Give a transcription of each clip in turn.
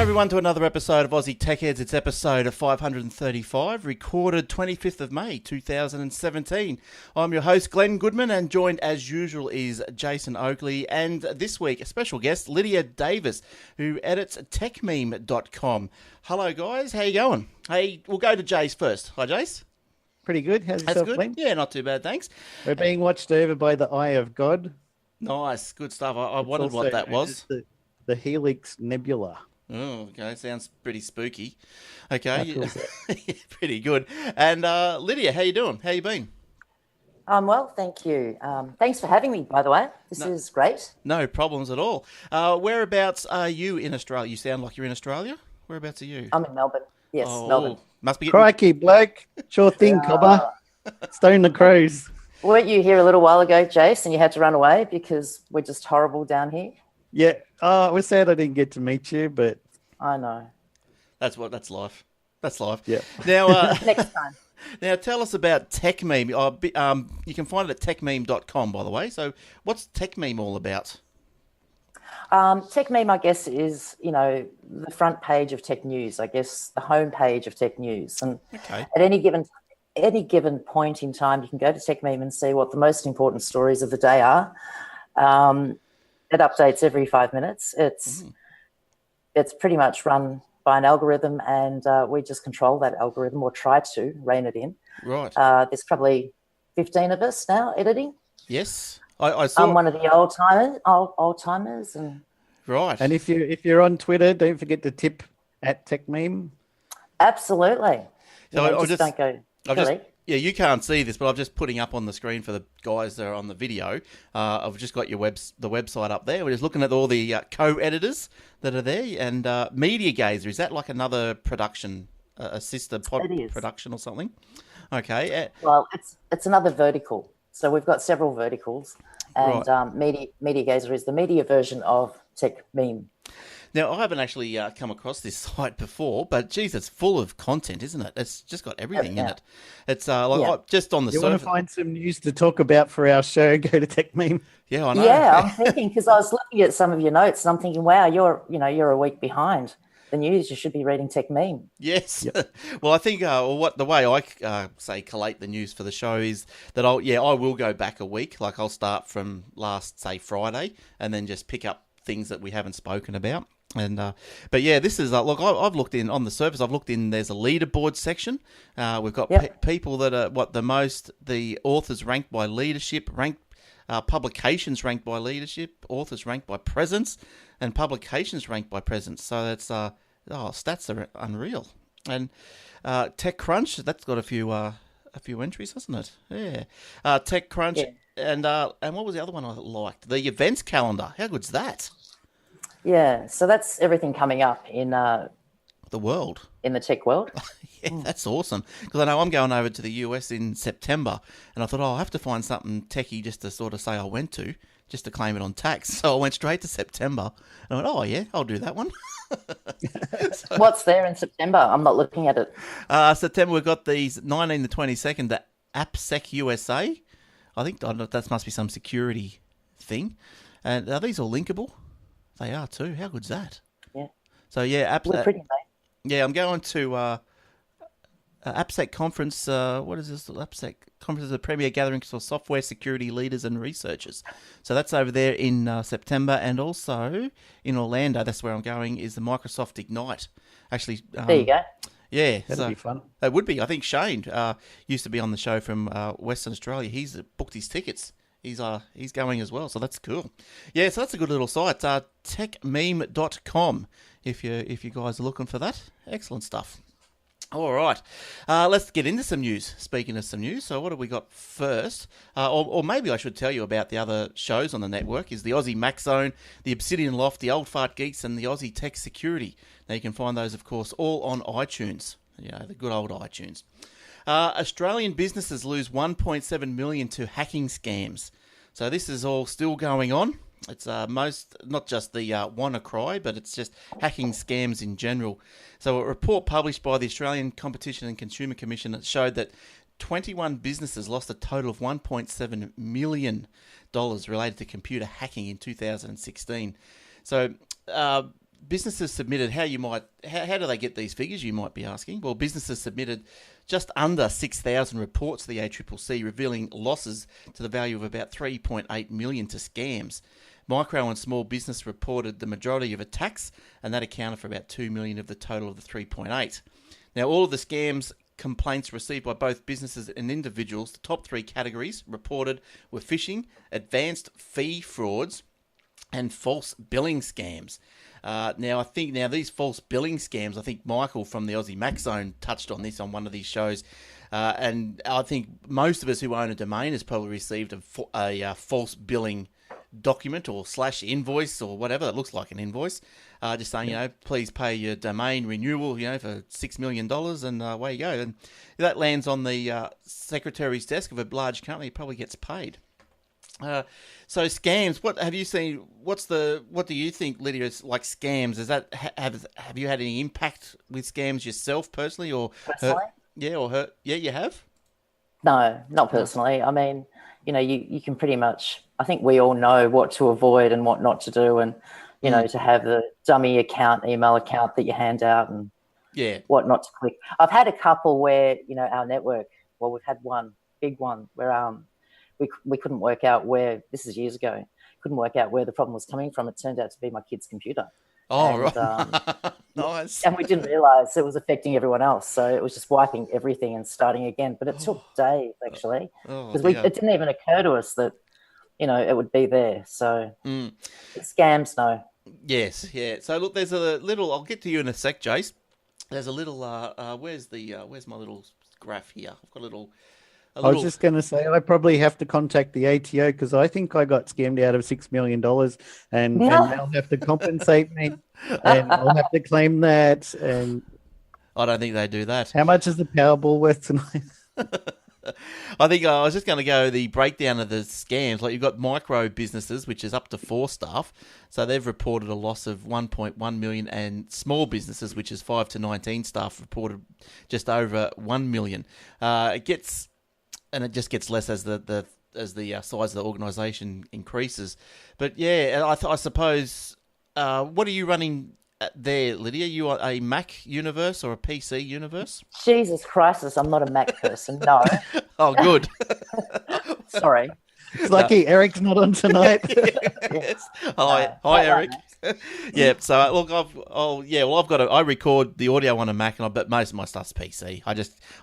everyone to another episode of Aussie Tech Heads. It's episode 535, recorded 25th of May 2017. I'm your host Glenn Goodman, and joined as usual is Jason Oakley, and this week a special guest Lidija Davis, who edits techmeme.com. Hello guys, how you going? Hey, we'll go to Jace first. Hi Jace. Pretty good. How's yourself, Glenn? Yeah, not too bad, thanks. We're being watched over by the eye of God. Nice, good stuff. I wondered what that was. The Helix Nebula. Oh, okay. Sounds pretty spooky. Okay. Pretty good. And Lidija, how you doing? How you been? Well, thank you. Thanks for having me, by the way. This is great. No problems at all. Whereabouts are you in Australia? You sound like you're in Australia. Whereabouts are you? I'm in Melbourne. Yes, Melbourne. Must be Crikey, bloke. Sure thing, cobber. Stone the crows. Weren't you here a little while ago, Jace, and you had to run away because we're just horrible down here? Yeah. We're sad I didn't get to meet you, but I know. That's life. That's life. Yeah. Now, next time. Now, tell us about TechMeme. You can find it at techmeme.com, by the way. So, what's TechMeme all about? TechMeme, I guess, is the front page of tech news. I guess the home page of tech news, and at any given point in time, you can go to TechMeme and see what the most important stories of the day are. It updates every 5 minutes. It's pretty much run by an algorithm, and we just control that algorithm, or try to rein it in. Right. There's probably 15 of us now editing. Yes, I saw. I'm one of the old timers, and right. And if you're on Twitter, don't forget to tip at TechMeme. Absolutely. So don't go. Yeah, you can't see this, but I'm just putting up on the screen for the guys that are on the video. I've just got the website up there. We're just looking at all the co-editors that are there, and Media Gazer, is that like another production, a sister production or something? Okay. Well, it's another vertical. So we've got several verticals, and right. Media Gazer is the media version of TechMeme. Now, I haven't actually come across this site before, but geez, it's full of content, isn't it? It's just got everything in it. It's just on the surface. You want to find some news to talk about for our show, go to TechMeme. Yeah, I know. Yeah, I'm thinking, because I was looking at some of your notes, and I'm thinking, wow, you're a week behind the news. You should be reading TechMeme. Yes. Yep. Well, I think the way I collate the news for the show is that I will go back a week. Like I'll start from last, say, Friday, and then just pick up things that we haven't spoken about. And but yeah, this is look. I've looked in on the surface. I've looked in. There's a leaderboard section. We've got people that are the authors ranked by leadership, publications ranked by leadership, authors ranked by presence, and publications ranked by presence. So that's stats are unreal. And TechCrunch, that's got a few entries, hasn't it? Yeah. TechCrunch, and what was the other one I liked? The events calendar. How good's that? Yeah, so that's everything coming up in the world, in the tech world. Yeah, that's awesome. Because I know I'm going over to the US in September, and I thought, I'll have to find something techie just to sort of say I went to, just to claim it on tax. So I went straight to September, and I went, oh yeah, I'll do that one. So, what's there in September? I'm not looking at it. September, we've got these 19 to 22nd, the AppSec USA. I think that must be some security thing. And are these all linkable? They are too. How good's that? Yeah. So yeah, we're pretty, mate. Yeah, I'm going to AppSec conference. What is this? AppSec conference is a premier gathering for software security leaders and researchers. So that's over there in September, and also in Orlando. That's where I'm going. Is the Microsoft Ignite? Actually, there you go. Yeah, that'd be fun. That would be. I think Shane used to be on the show from Western Australia. He's booked his tickets. He's going as well, so that's cool. Yeah, so that's a good little site. Techmeme.com if you guys are looking for that. Excellent stuff. All right, let's get into some news. Speaking of some news, so what have we got first? Or maybe I should tell you about the other shows on the network. Is the Aussie Mac Zone, the Obsidian Loft, the Old Fart Geeks, and the Aussie Tech Security. Now you can find those, of course, all on iTunes. The good old iTunes. Australian businesses lose 1.7 million to hacking scams. So this is all still going on. It's not just the WannaCry, but it's just hacking scams in general. So a report published by the Australian Competition and Consumer Commission showed that 21 businesses lost a total of $1.7 million related to computer hacking in 2016. So businesses submitted, how do they get these figures, you might be asking? Well, businesses submitted just under 6,000 reports to the ACCC, revealing losses to the value of about 3.8 million to scams. Micro and small business reported the majority of attacks, and that accounted for about 2 million of the total of the 3.8. Now, all of the scams complaints received by both businesses and individuals, the top three categories reported were phishing, advanced fee frauds, and false billing scams. Now these false billing scams, I think Michael from the Aussie Mac Zone touched on this on one of these shows, and I think most of us who own a domain has probably received a false billing document or / invoice or whatever that looks like an invoice, just saying, please pay your domain renewal, for $6 million, and away you go. And that lands on the secretary's desk of a large company, it probably gets paid. So scams, what have you seen? What do you think, Lidija, is like scams? Is that have you had any impact with scams yourself personally, or Personally? You have? No, not personally. I mean, you can pretty much, I think we all know what to avoid and what not to do, and to have the dummy email account that you hand out, and what not to click. I've had a couple where our network. Well, we've had one big one where we couldn't work out where, this is years ago, couldn't work out where the problem was coming from. It turned out to be my kid's computer. Oh, right. Nice. And we didn't realise it was affecting everyone else. So it was just wiping everything and starting again. But it took days, actually, because it didn't even occur to us that, it would be there. So scams, no. Yes, yeah. So look, there's a little, I'll get to you in a sec, Jace. There's a little, where's my little graph here? I've got a little... I was just going to say, I probably have to contact the ATO because I think I got scammed out of $6 million and they'll have to compensate me and I'll have to claim that. And I don't think they do that. How much is the Powerball worth tonight? I think I was just going to go the breakdown of the scams. Like you've got micro businesses, which is up to 4 staff. So they've reported a loss of 1.1 million, and small businesses, which is 5 to 19 staff, reported just over 1 million. It just gets less as the size of the organisation increases. But yeah, I suppose. What are you running there, Lidija? You are a Mac universe or a PC universe? Jesus Christ, I'm not a Mac person. No. Oh, good. Sorry. It's lucky Eric's not on tonight. Yes. Hi, Eric. Yeah. So look, I record the audio on a Mac, but most of my stuff's PC.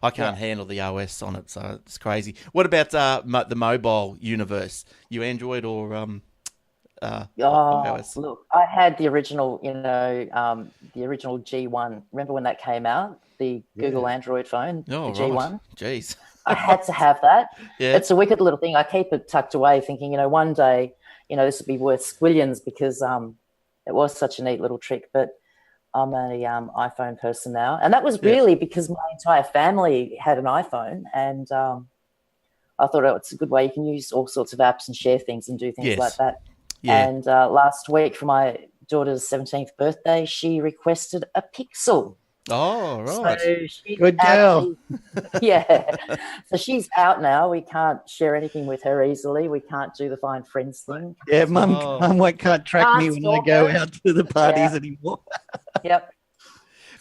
I can't handle the OS on it, so it's crazy. What about the mobile universe? You Android or OS? Look, I had the original, the original G1. Remember when that came out? The Google Android phone, the G1. Right. Jeez. I had to have that. Yeah. It's a wicked little thing. I keep it tucked away thinking, one day, this would be worth squillions because it was such a neat little trick. But I'm an iPhone person now. And that was really because my entire family had an iPhone. And I thought it's a good way you can use all sorts of apps and share things and do things like that. Yeah. And last week for my daughter's 17th birthday, she requested a Pixel. Oh, right. So she's good girl. So she's out now. We can't share anything with her easily. We can't do the find friends thing. Yeah, Mum can't track me when I go out to the parties anymore. Yep.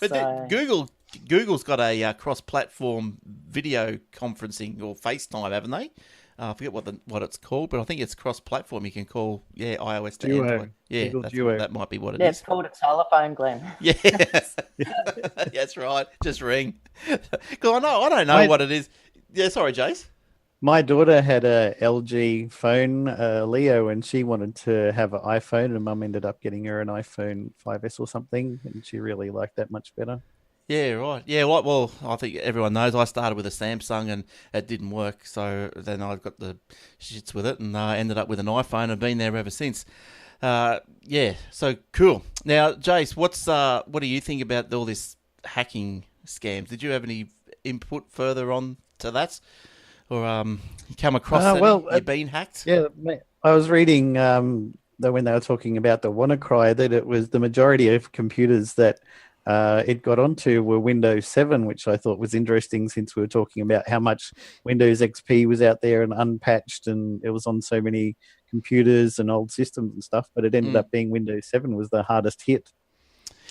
But Google's got a cross-platform video conferencing or FaceTime, haven't they? I forget what it's called, but I think it's cross-platform. You can call, iOS to Android. Yeah, that might be what it is. It's called a telephone, Glenn. Yeah, that's right. Just ring. Because I don't know what it is. Yeah, sorry, Jace. My daughter had a LG phone, Leo, and she wanted to have an iPhone, and Mum ended up getting her an iPhone 5S or something, and she really liked that much better. Yeah, right. Yeah, well, I think everyone knows I started with a Samsung and it didn't work. So then I got the shits with it and ended up with an iPhone and been there ever since. So cool. Now, Jace, what do you think about all this hacking scams? Did you have any input further on to that? Or you come across that you've been hacked? Yeah, I was reading that when they were talking about the WannaCry, that it was the majority of computers that it got onto were Windows 7, which I thought was interesting since we were talking about how much Windows XP was out there and unpatched and it was on so many computers and old systems and stuff, but it ended up being Windows 7 was the hardest hit.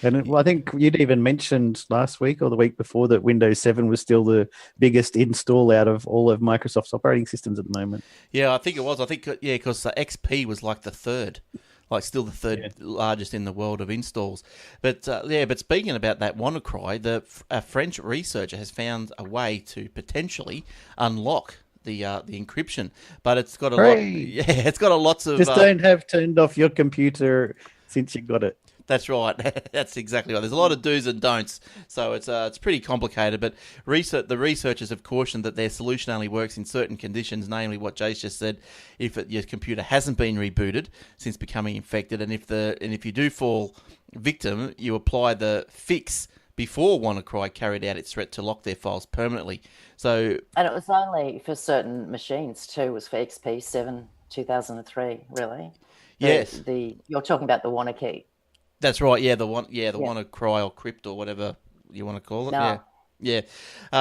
And I think you'd even mentioned last week or the week before that Windows 7 was still the biggest install out of all of Microsoft's operating systems at the moment. Yeah, I think it was. I think, because XP was like the third. Like still the third largest in the world of installs. But but speaking about that WannaCry, a French researcher has found a way to potentially unlock the encryption. But it's got a lot. Yeah, it's got lots of. Just don't have turned off your computer since you got it. That's right. That's exactly right. There's a lot of do's and don'ts, so it's pretty complicated. But the researchers have cautioned that their solution only works in certain conditions, namely what Jace just said: if your computer hasn't been rebooted since becoming infected, and if you do fall victim, you apply the fix before WannaCry carried out its threat to lock their files permanently. So, and it was only for certain machines too. It was for XP 7 2003, really. Yes, you're talking about the WannaKey. That's right. Yeah, the WannaCry or Crypt or whatever you want to call it. No. Yeah.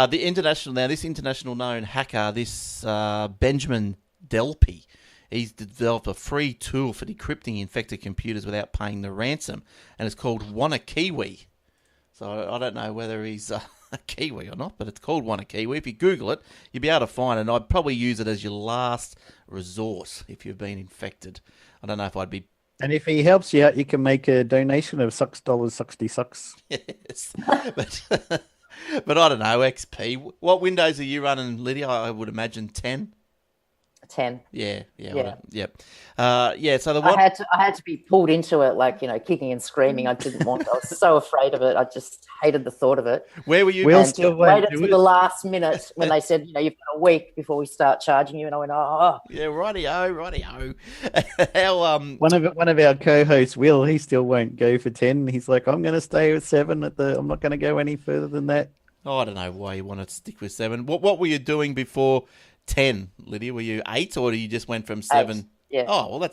This international known hacker, this Benjamin Delpy, he's developed a free tool for decrypting infected computers without paying the ransom, and it's called WannaKiwi. So I don't know whether he's a Kiwi or not, but it's called WannaKiwi. If you Google it, you'll be able to find it. And I'd probably use it as your last resort if you've been infected. I don't know if I'd be. And if he helps you out, you can make a donation of $6.60. Yes, but I don't know. XP. What Windows are you running, Lydia? I would imagine 10. 10. Yeah. So I had to be pulled into it, like, kicking and screaming. I didn't want. I was so afraid of it. I just hated the thought of it. Where were you? We'll still waited to the last minute when they said, you've got a week before we start charging you, and I went, oh. Yeah, rightio. How one of our co-hosts, Will, he still won't go for 10. He's like, I'm going to stay with 7 I'm not going to go any further than that. Oh, I don't know why you want to stick with 7. What were you doing before 10, Lydia? Were you 8 or you just went from 7? 8. Yeah. Oh, well,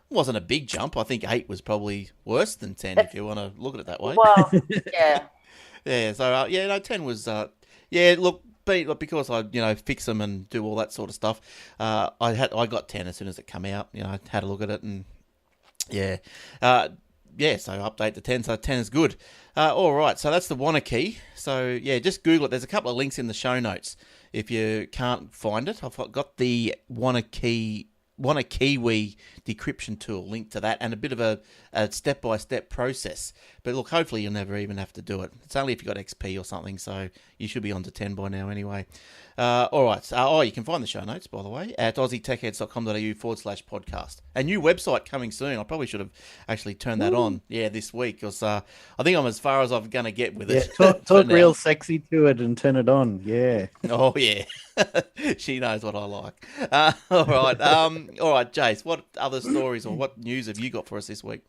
wasn't a big jump. I think 8 was probably worse than 10 if you want to look at it that way. Well, yeah. Yeah, so 10 was look, because I fix them and do all that sort of stuff. I got 10 as soon as it came out. I had a look at it and so update to 10. So 10 is good. All right, so that's the WannaKey. So just Google it. There's a couple of links in the show notes if you can't find it. I've got the WannaKiwi decryption tool linked to that and a bit of a step-by-step process. But look, hopefully you'll never even have to do it. It's only if you've got XP or something, so you should be on to 10 by now anyway. All right. You can find the show notes, by the way, at aussietechheads.com.au/podcast. A new website coming soon. I probably should have actually turned that on, this week, because I think I'm as far as I'm going to get with it. Talk real sexy to it and turn it on, yeah. Oh, yeah. She knows what I like. All right. All right, Jace, what other stories or what news have you got for us this week?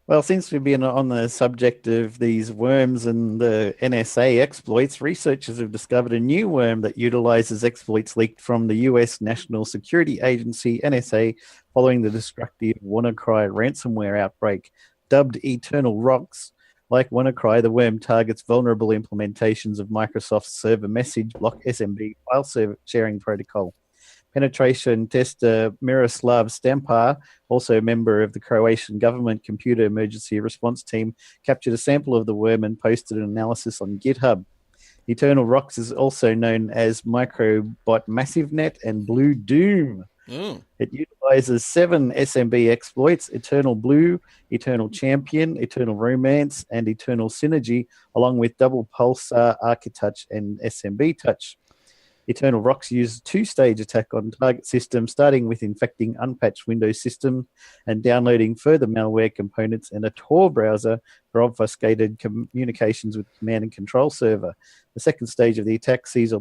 Well, since we've been on the subject of these worms and the NSA exploits, researchers have discovered a new worm that utilizes exploits leaked from the US National Security Agency, NSA, following the destructive WannaCry ransomware outbreak. Dubbed Eternal Rocks, like WannaCry, the worm targets vulnerable implementations of Microsoft's server message block SMB file sharing protocol. Penetration tester Miroslav Stampar, also a member of the Croatian government computer emergency response team, captured a sample of the worm and posted an analysis on GitHub. Eternal Rocks is also known as Microbot MassiveNet and Blue Doom. It utilizes 7 SMB exploits: Eternal Blue, Eternal Champion, Eternal Romance, and Eternal Synergy, along with Double Pulsar, Architouch, and SMB Touch. Eternal Rocks uses a 2-stage attack on target system, starting with infecting unpatched Windows systems and downloading further malware components and a Tor browser for obfuscated communications with command and control server. The second stage of the attack sees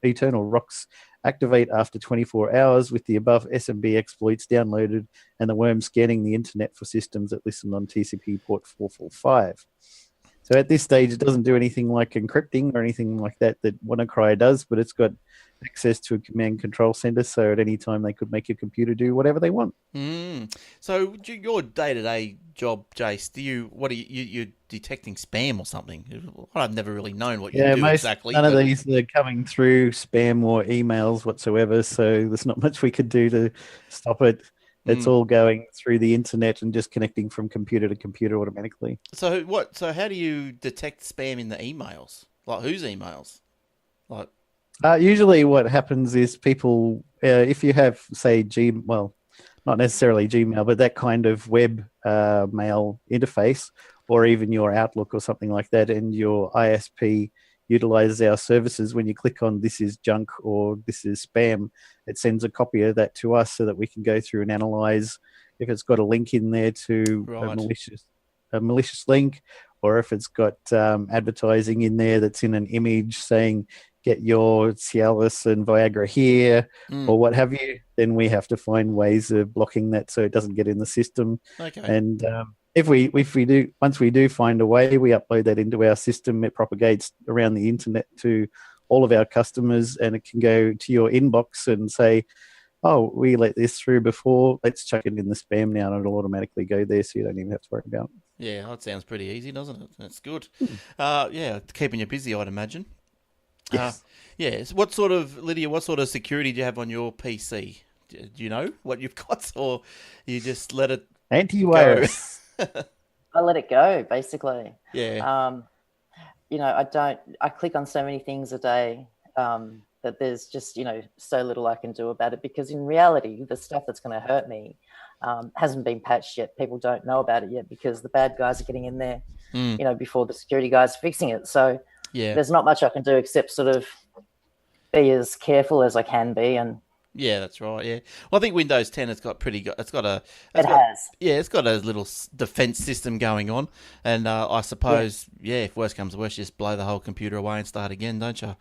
Eternal Rocks activate after 24 hours with the above SMB exploits downloaded and the worm scanning the internet for systems that listen on TCP port 445. So at this stage, it doesn't do anything like encrypting or anything like that WannaCry does, but it's got access to a command control center, so at any time they could make your computer do whatever they want. So your day-to-day job, Jace, you're detecting spam or something? I've never really known what you do exactly. None of these are coming through spam or emails whatsoever, so there's not much we could do to stop it. It's all going through the internet and just connecting from computer to computer automatically. So what? So how do you detect spam in the emails? Like whose emails? Like Usually what happens is people, if you have, say, well, not necessarily Gmail, but that kind of web mail interface, or even your Outlook or something like that, and your ISP utilizes our services, when you click on this is junk or this is spam, it sends a copy of that to us so that we can go through and analyze if it's got a link in there to a malicious link, or if it's got advertising in there that's in an image saying get your Cialis and Viagra here or what have you, then we have to find ways of blocking that so it doesn't get in the system. Okay. And if we do, once we do find a way, we upload that into our system. It propagates around the internet to all of our customers, and it can go to your inbox and say, oh, we let this through before, let's chuck it in the spam now, and it'll automatically go there so you don't even have to worry about it. Yeah, that sounds pretty easy, doesn't it? That's good. Keeping you busy, I'd imagine. Yes. Yes. Lidija, what sort of security do you have on your PC? Do you know what you've got, or you just let it antivirus? I let it go, basically. Yeah. I click on so many things a day that there's just, so little I can do about it, because in reality, the stuff that's going to hurt me hasn't been patched yet. People don't know about it yet because the bad guys are getting in there, before the security guys are fixing it. So there's not much I can do except sort of be as careful as I can be. And yeah, that's right. Yeah, well, I think Windows 10 has got it's got a little defense system going on, and I suppose if worse comes to worse, you just blow the whole computer away and start again, don't you?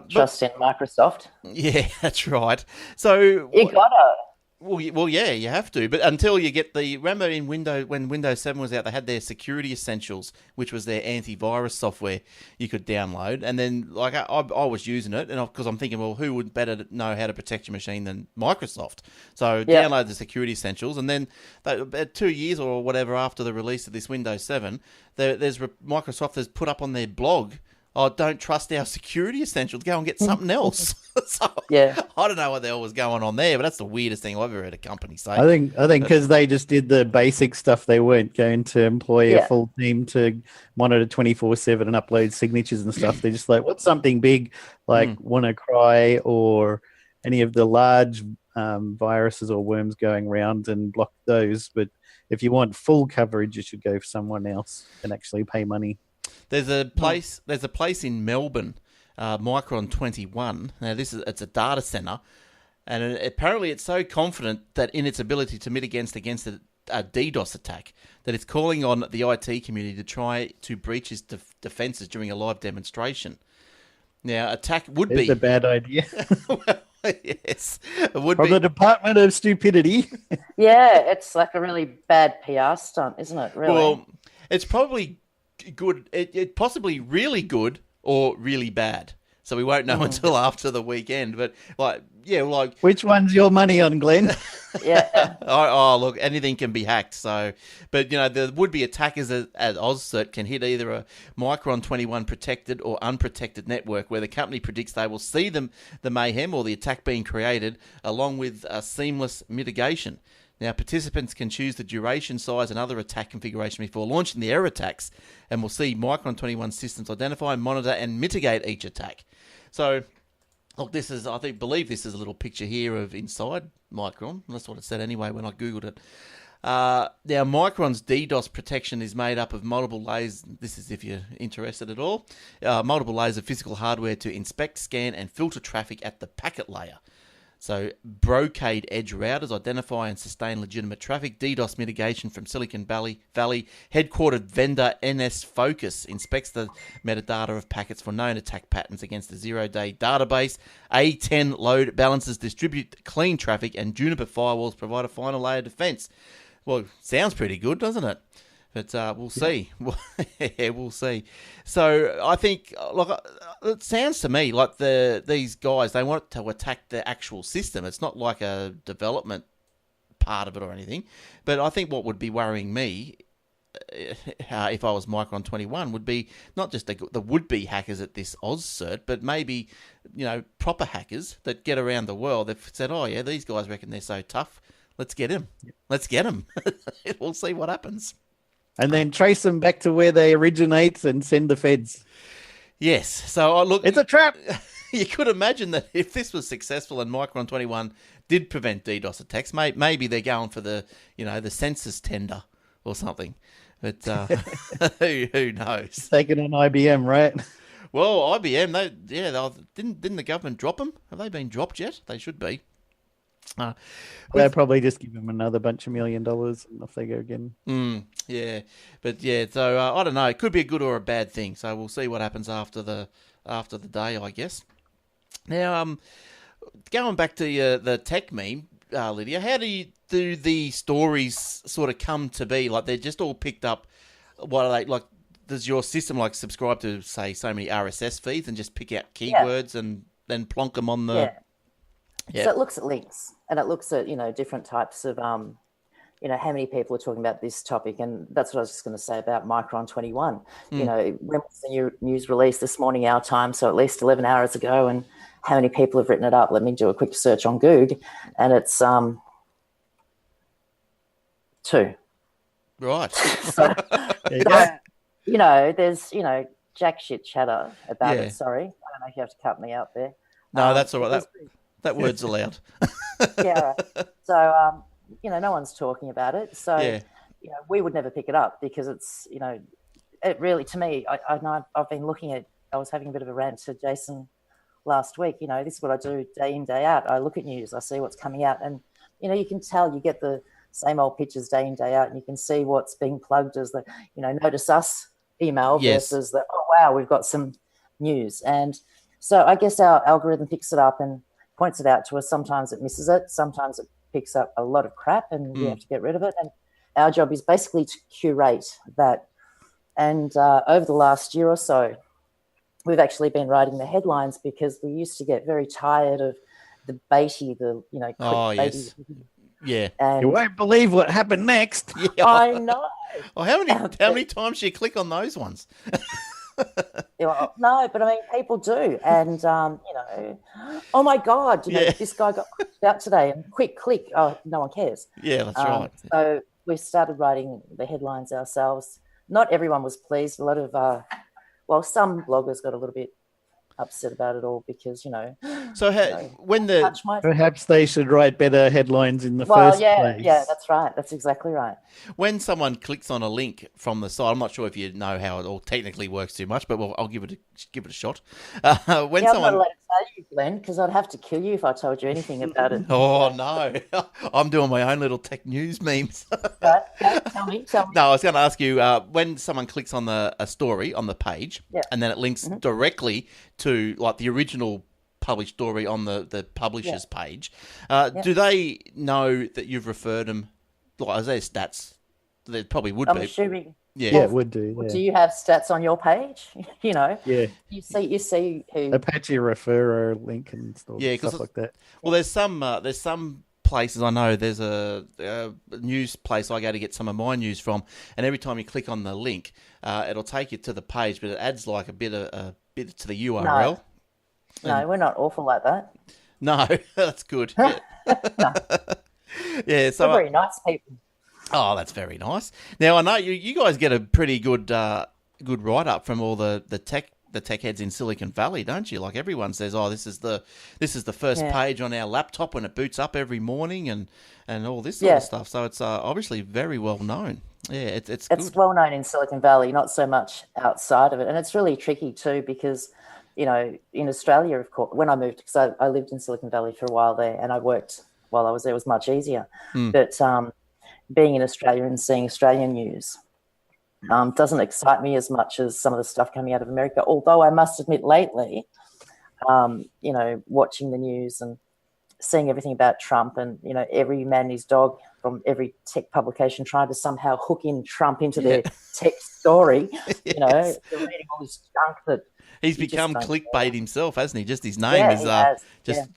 Trust in Microsoft. Yeah, that's right. So you gotta. Well, yeah, you have to. But until you get remember when Windows 7 was out, they had their Security Essentials, which was their antivirus software you could download. And then, like, I was using it, and because I'm thinking, well, who would better know how to protect your machine than Microsoft? So download the Security Essentials, and then about 2 years or whatever after the release of this Windows 7, Microsoft has put up on their blog, oh, don't trust our Security Essentials, go and get something else. So, I don't know what the hell was going on there, but that's the weirdest thing I've ever heard a company say. I think because they just did the basic stuff, they weren't going to employ a full team to monitor 24/7 and upload signatures and stuff. They're just like, what's something big like WannaCry or any of the large viruses or worms going around, and block those. But if you want full coverage, you should go for someone else and actually pay money. There's a place in Melbourne, Micron 21. Now it's a data center, and apparently it's so confident that in its ability to mitigate against a DDoS attack that it's calling on the IT community to try to breach its defenses during a live demonstration. Now, attack would be a bad idea. Well, yes, it would from be the Department of Stupidity. Yeah, it's like a really bad PR stunt, isn't it? Really? Well, it's probably good. It possibly really good or really bad. So we won't know until after the weekend. But which one's your money on, Glenn? Yeah. Look, anything can be hacked. So, but the would-be attackers at OzCert can hit either a Micron 21 protected or unprotected network, where the company predicts they will see the mayhem or the attack being created, along with seamless mitigation. Now, participants can choose the duration, size, and other attack configuration before launching the error attacks, and will see Micron 21 systems identify, monitor, and mitigate each attack. So, look, believe this is a little picture here of inside Micron. That's what it said anyway when I Googled it. Now, Micron's DDoS protection is made up of multiple layers. This is if you're interested at all. Multiple layers of physical hardware to inspect, scan, and filter traffic at the packet layer. So, Brocade Edge routers identify and sustain legitimate traffic. DDoS mitigation from Silicon Valley headquartered vendor NS Focus inspects the metadata of packets for known attack patterns against the zero-day database. A10 load balancers distribute clean traffic, and Juniper firewalls provide a final layer of defense. Well, sounds pretty good, doesn't it? But we'll see. Yeah, we'll see. So I think, it sounds to me like these guys, they want to attack the actual system. It's not like a development part of it or anything. But I think what would be worrying me, if I was Micron 21, would be not just the would-be hackers at this OzCert, but maybe, proper hackers that get around the world. They've said, oh yeah, these guys reckon they're so tough. Let's get him. Let's get him. We'll see what happens. And then trace them back to where they originate and send the feds. Yes. So look, it's a trap. You could imagine that if this was successful and Micron 21 did prevent DDoS attacks, maybe they're going for the census tender or something. But who knows? Taken on IBM, right? Well, IBM, didn't the government drop them? Have they been dropped yet? They should be. They'll probably just give them another bunch of $1 million and off they go again. Yeah, but so I don't know. It could be a good or a bad thing. So we'll see what happens after the day, I guess. Now, going back to the tech meme, Lidija, how do the stories sort of come to be? Like they're just all picked up. What are they like? Does your system like subscribe to say so many RSS feeds and just pick out keywords and then plonk them on the? Yeah. So it looks at links and it looks at different types of how many people are talking about this topic, and that's what I was just going to say about Micron 21. When was the new news released this morning our time? So at least 11 hours ago, and how many people have written it up? Let me do a quick search on Google, and it's 2. Right. There's jack shit chatter about it. Sorry, I don't know if you have to cut me out there. No, that's all right. That word's allowed. Yeah. So no one's talking about it. So we would never pick it up because it's it really, to me, I've been looking at. I was having a bit of a rant to Jason last week. This is what I do day in, day out. I look at news, I see what's coming out, and you can tell, you get the same old pictures day in, day out, and you can see what's being plugged as the notice us email versus the wow, we've got some news. And so I guess our algorithm picks it up and points it out to us. Sometimes it misses it, sometimes it picks up a lot of crap and we have to get rid of it. And our job is basically to curate that. And over the last year or so, we've actually been writing the headlines because we used to get very tired of the baity, clickbaity. Yeah. And you won't believe what happened next. Yeah. I know. Well, how many times do you click on those ones? No, but I mean, people do. And, oh my God, this guy got out today and quick click. Oh, no one cares. Yeah, that's right. So we started writing the headlines ourselves. Not everyone was pleased. A lot of, some bloggers got a little bit upset about it all because, So perhaps they should write better headlines in the first place. Yeah, that's right. That's exactly right. When someone clicks on a link from the site, I'm not sure if you know how it all technically works too much, but I'll give it a shot. I'm not allowed to tell you, Glenn, because I'd have to kill you if I told you anything about it. Oh no, I'm doing my own little tech news memes. Right. Tell me. No, I was going to ask you when someone clicks on a story on the page, and then it links directly to like the original published story on the publisher's page. Do they know that you've referred them? Like, is there stats? There probably would be. I'm assuming. Yeah, it would do. Yeah. Do you have stats on your page? Yeah. You see who Apache referrer link and stuff like that. Well, there's some places I know. There's a news place I go to get some of my news from, and every time you click on the link, it'll take you to the page, but it adds like a bit to the URL. No, we're not awful like that. No, that's good. No. Yeah, so we're very nice people. Oh, that's very nice. Now I know you guys get a pretty good write up from all the tech heads in Silicon Valley, don't you? Like everyone says, oh, this is the first page on our laptop when it boots up every morning, and all this sort of stuff. So it's obviously very well known. Yeah, it's good. It's well known in Silicon Valley, not so much outside of it, and it's really tricky too because in Australia, of course, when I moved, because I lived in Silicon Valley for a while there, and I worked while I was there was much easier. But being in Australia and seeing Australian news doesn't excite me as much as some of the stuff coming out of America. Although I must admit lately, watching the news and seeing everything about Trump and, every man and his dog from every tech publication trying to somehow hook in Trump into their tech story, they're reading all this junk that he's become clickbait himself, hasn't he? Just his name is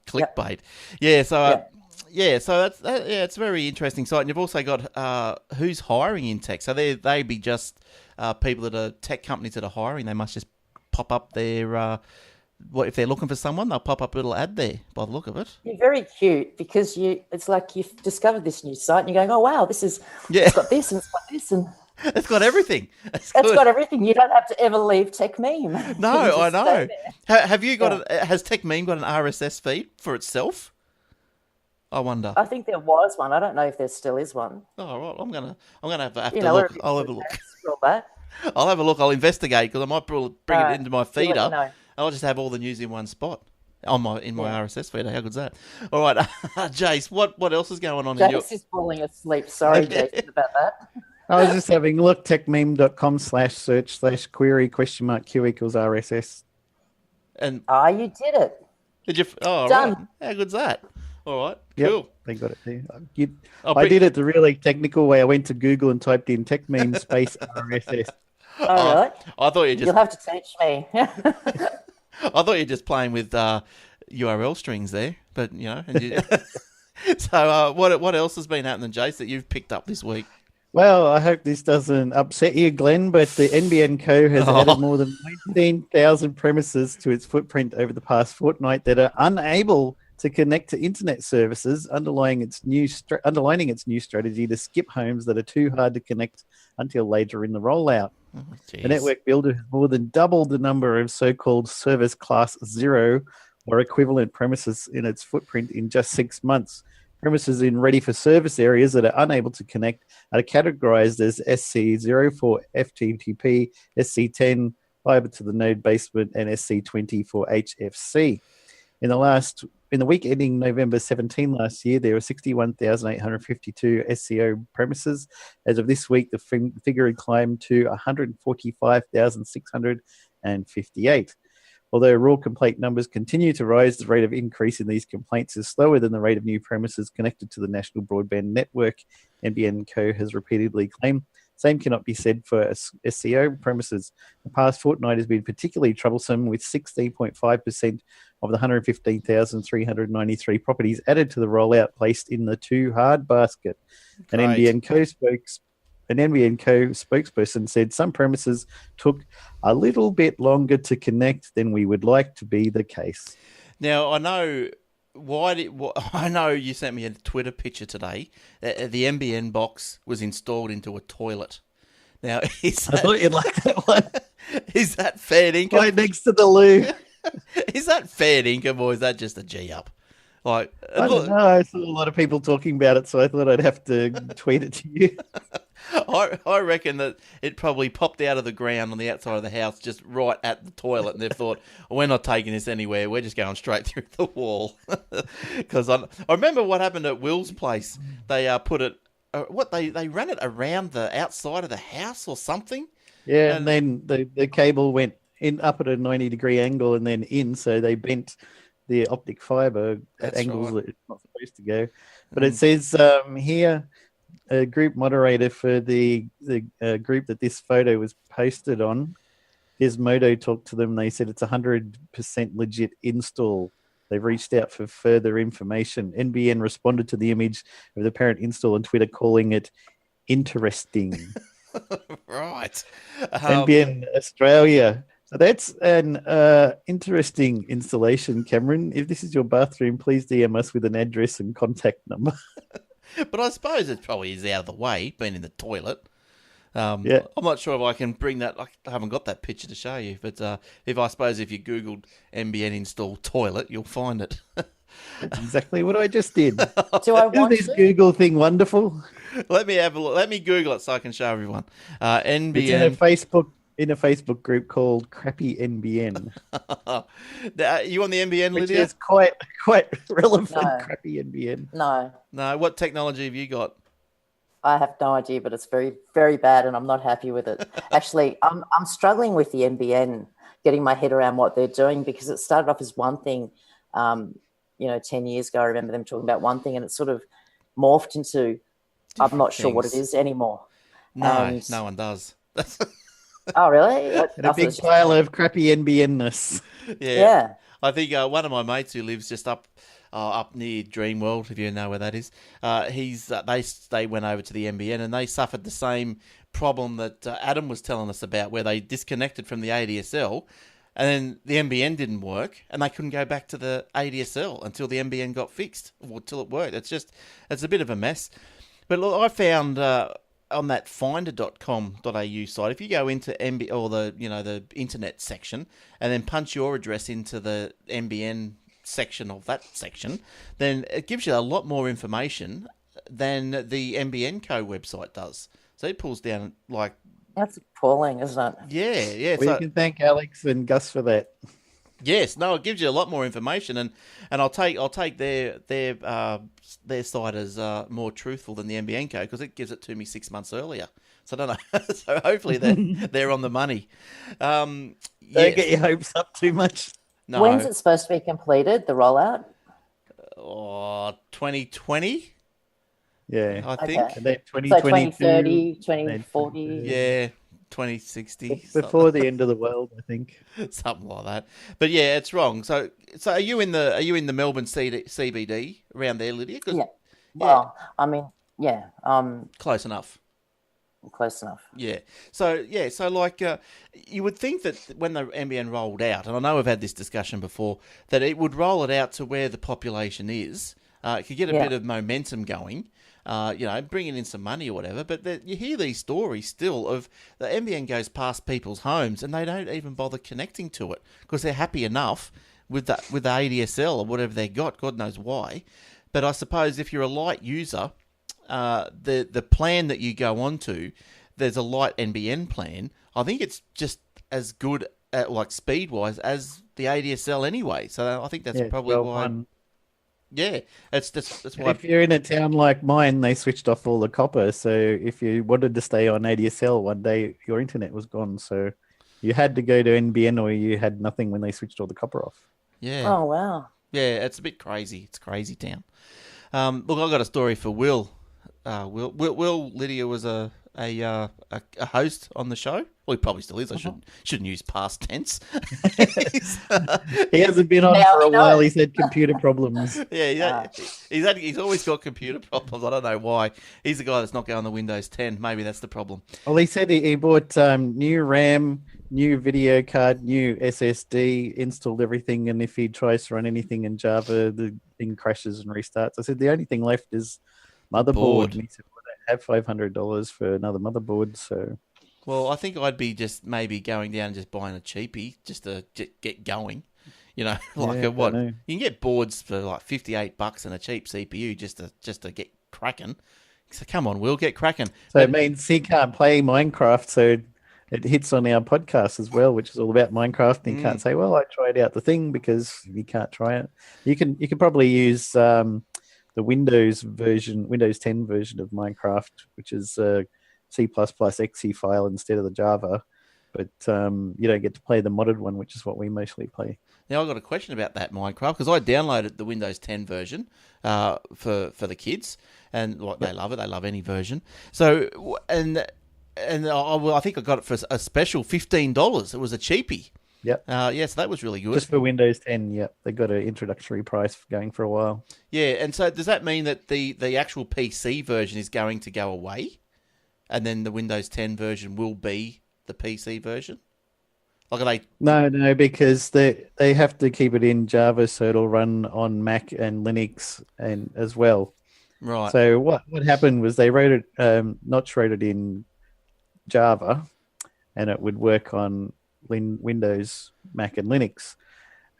clickbait. Yeah, so... so that's it's a very interesting site. And you've also got who's hiring in tech. So they be just people that are tech companies that are hiring. They must just pop up their what if they're looking for someone, they'll pop up a little ad there by the look of it. You're very cute because it's like you've discovered this new site and you're going, oh, wow, it's got this and it's got this and it's got everything. It's got everything. You don't have to ever leave Tech Meme. No, I know. Have you got has Tech Meme got an RSS feed for itself? I wonder. I think there was one. I don't know if there still is one. Oh, right. I'm gonna have to look. I'll have a look. Scroll back. I'll have a look. I'll investigate because I might bring it into my feeder. No. I'll just have all the news in one spot in my RSS feeder. How good's that? All right, Jace, what else is going on? Jace is falling asleep. Sorry, Jason, about that. I was just having a look, techmeme.com/search/query Q equals RSS. And you did it. Did you? Oh, done. Right. How good's that? All right, yep, cool. they got it there. I did it the really technical way. I went to Google and typed in TechMeme space RSS. Oh, really? I thought You'll have to teach me. I thought you were just playing with URL strings there, but So what else has been happening, Jace, that you've picked up this week? Well, I hope this doesn't upset you, Glenn, but the NBN Co. has added more than 19,000 premises to its footprint over the past fortnight that are unable to connect to internet services, underlining its new strategy to skip homes that are too hard to connect until later in the rollout. Oh, the network builder has more than doubled the number of so-called service class 0 or equivalent premises in its footprint in just 6 months. Premises in ready-for-service areas that are unable to connect are categorized as SC0 for FTTP, SC10 fiber to the node basement, and SC20 for HFC. In the week ending November 17 last year, there were 61,852 SCO premises. As of this week, the figure had climbed to 145,658. Although raw complaint numbers continue to rise, the rate of increase in these complaints is slower than the rate of new premises connected to the national broadband network, NBN Co. has repeatedly claimed. Same cannot be said for SCO premises. The past fortnight has been particularly troublesome, with 16.5% of the 115,393 properties added to the rollout placed in the too hard basket. An NBN Co. spokesperson said some premises took a little bit longer to connect than we would like to be the case. Now, I know you sent me a Twitter picture today. The NBN box was installed into a toilet. Now, I thought you'd like that one. Is that fair income? Right next to the loo. Is that fair income, or is that just a G up? Like, I don't know. I saw a lot of people talking about it, so I thought I'd have to tweet it to you. I reckon that it probably popped out of the ground on the outside of the house, just right at the toilet, and they've thought, we're not taking this anywhere. We're just going straight through the wall. Because I remember what happened at Will's place. They put it. They ran it around the outside of the house or something. Yeah, and then the cable went up at a 90-degree angle and then in, so they bent the optic fibre at angles that it's not supposed to go. But it says here, a group moderator for the group that this photo was posted on, Gizmodo talked to them. They said it's 100% legit install. They've reached out for further information. NBN responded to the image of the parent install on Twitter, calling it interesting. Right. NBN Australia. So that's an interesting installation, Cameron. If this is your bathroom, please DM us with an address and contact number. But I suppose it probably is out of the way, being in the toilet. Yeah. I'm not sure if I can bring that. I haven't got that picture to show you, but if you Googled NBN install toilet, you'll find it. That's exactly what I just did. Do I want Isn't this Google thing wonderful? Let me have a look. Let me Google it so I can show everyone. NBN. It's in a Facebook group called Crappy NBN. You on the NBN, Which Lidija? is quite relevant. No. Crappy NBN. No. What technology have you got? I have no idea, but it's very, very bad, and I'm not happy with it. Actually, I'm struggling with the NBN, getting my head around what they're doing, because it started off as one thing. 10 years ago, I remember them talking about one thing, and it sort of morphed into I'm not sure what it is anymore. No one does. Oh, really? And a big pile of crappy NBN-ness. Yeah. I think one of my mates who lives just up near Dreamworld, if you know where that is, they went over to the NBN and they suffered the same problem that Adam was telling us about, where they disconnected from the ADSL And then the NBN didn't work, and they couldn't go back to the ADSL until the NBN got fixed, or till it worked. It's a bit of a mess. But look, I found on that finder.com.au site, if you go into the internet section and then punch your address into the NBN section of that section, then it gives you a lot more information than the NBN Co website does. So it pulls down like... That's appalling, isn't it? Yeah. Well, you can thank Alex and Gus for that. Yes, no, it gives you a lot more information, and I'll take their site as more truthful than the NBN Co because it gives it to me 6 months earlier. So I don't know. So hopefully they're on the money. Don't get your hopes up too much. No. When's it supposed to be completed? The rollout? 2020. Yeah, I think. Okay. And then So 2030, 2040. Yeah, 2060. Before the end of the world, I think. Something like that. But yeah, it's wrong. So are you in the Melbourne CBD around there, Lydia? Yeah. Well, I mean, yeah. Close enough. Close enough. Yeah. So like you would think that when the NBN rolled out, and I know we've had this discussion before, that it would roll it out to where the population is. It could get a bit of momentum going. Bringing in some money or whatever, but you hear these stories still of the NBN goes past people's homes and they don't even bother connecting to it because they're happy enough with the ADSL or whatever they got. God knows why. But I suppose if you're a light user, the plan that you go onto, there's a light NBN plan. I think it's just as good like speed wise as the ADSL anyway. So I think that's probably why. Yeah, that's why. If you're in a town like mine, they switched off all the copper. So if you wanted to stay on ADSL one day, your internet was gone. So you had to go to NBN or you had nothing when they switched all the copper off. Yeah. Oh, wow. Yeah, it's a bit crazy. It's crazy town. Look, I've got a story for Will. Will Lydia was a host on the show. Well, he probably still is. I shouldn't use past tense. He hasn't been on for a while. He's had computer problems. Yeah, he's always got computer problems. I don't know why. He's the guy that's not going on the Windows 10. Maybe that's the problem. Well, he said he bought new RAM, new video card, new SSD, installed everything, and if he tries to run anything in Java, the thing crashes and restarts. I said the only thing left is motherboard. And he said, well, I have $500 for another motherboard, so... Well, I think I'd be just maybe going down and just buying a cheapie just to get going. You know, what? You can get boards for like $58 and a cheap CPU just to get cracking. So come on, Will, get cracking. So it means he can't play Minecraft, so it hits on our podcast as well, which is all about Minecraft. And he can't say, well, I tried out the thing because you can't try it. You can probably use the Windows 10 version of Minecraft, which is C++exe file instead of the Java, but you don't get to play the modded one, which is what we mostly play. Now, I've got a question about that Minecraft because I downloaded the Windows 10 version for the kids, and they love it. They love any version. So, and I think I got it for a special $15. It was a cheapie. Yep. So that was really good. Just for Windows 10, yep. They got an introductory price going for a while. Yeah, and so does that mean that the actual PC version is going to go away? And then the Windows 10 version will be the PC version? Like, are they... No, because they have to keep it in Java so it'll run on Mac and Linux and as well. Right. So what happened was they wrote it, Notch wrote it in Java, and it would work on Windows, Mac, and Linux.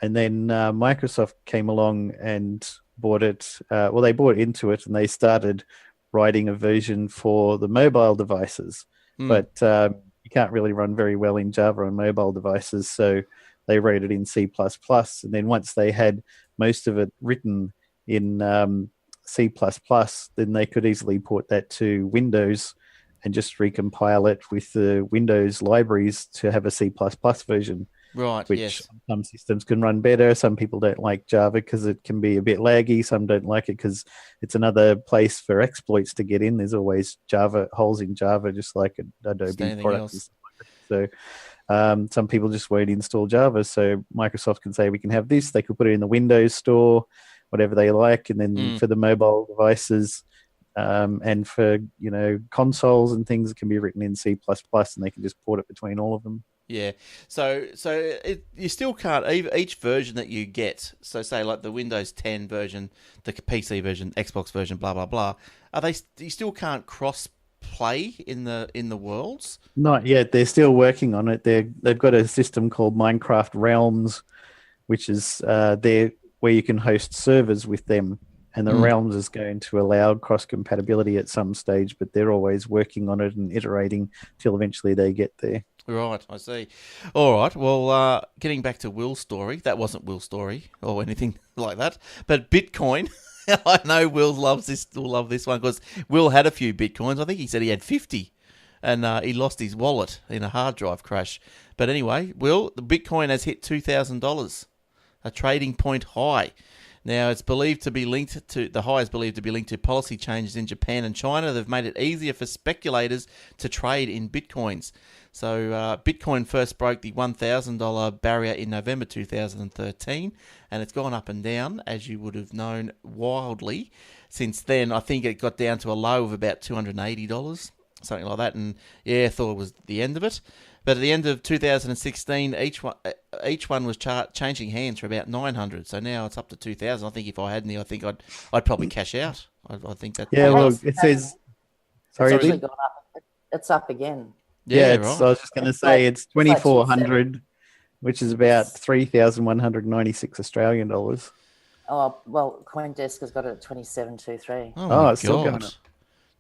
And then Microsoft came along and bought it. They bought into it, and they started writing a version for the mobile devices, but you can't really run very well in Java on mobile devices, so they wrote it in C++, and then once they had most of it written in C++, then they could easily port that to Windows and just recompile it with the Windows libraries to have a C++ version. Right, which some systems can run better. Some people don't like Java because it can be a bit laggy. Some don't like it because it's another place for exploits to get in. There's always holes in Java, just like Adobe products. So some people just won't install Java. So Microsoft can say, we can have this. They could put it in the Windows Store, whatever they like. And then for the mobile devices and for, consoles and things, it can be written in C++, and they can just port it between all of them. Yeah. So you still can't, each version that you get, so say like the Windows 10 version, the PC version, Xbox version, blah, blah, blah, you still can't cross play in the worlds? Not yet. They're still working on it. They've got a system called Minecraft Realms, which is there where you can host servers with them. And the Realms is going to allow cross-compatibility at some stage, but they're always working on it and iterating till eventually they get there. Right, I see. All right, well, getting back to Will's story, that wasn't Will's story or anything like that, but Bitcoin, I know Will love this one because Will had a few Bitcoins. I think he said he had 50, and he lost his wallet in a hard drive crash. But anyway, Will, the Bitcoin has hit $2,000, a trading point high. Now, it's believed to be linked to, the high is believed to be linked to policy changes in Japan and China. They've made it easier for speculators to trade in Bitcoins. So, Bitcoin first broke the $1,000 barrier in November 2013, and it's gone up and down, as you would have known, wildly. Since then, I think it got down to a low of about $280, something like that, and yeah, I thought it was the end of it. But at the end of 2016, each one was changing hands for about 900. So now it's up to 2,000. I think if I had any, I think I'd probably cash out. I think that. Yeah, well, it says. Sorry, it's actually gone up. It's up again. Yeah, right. I was just going to say it's 2,400, which is about 3,196 Australian dollars. Oh well, CoinDesk has got it at 2723. Oh, it's still going up.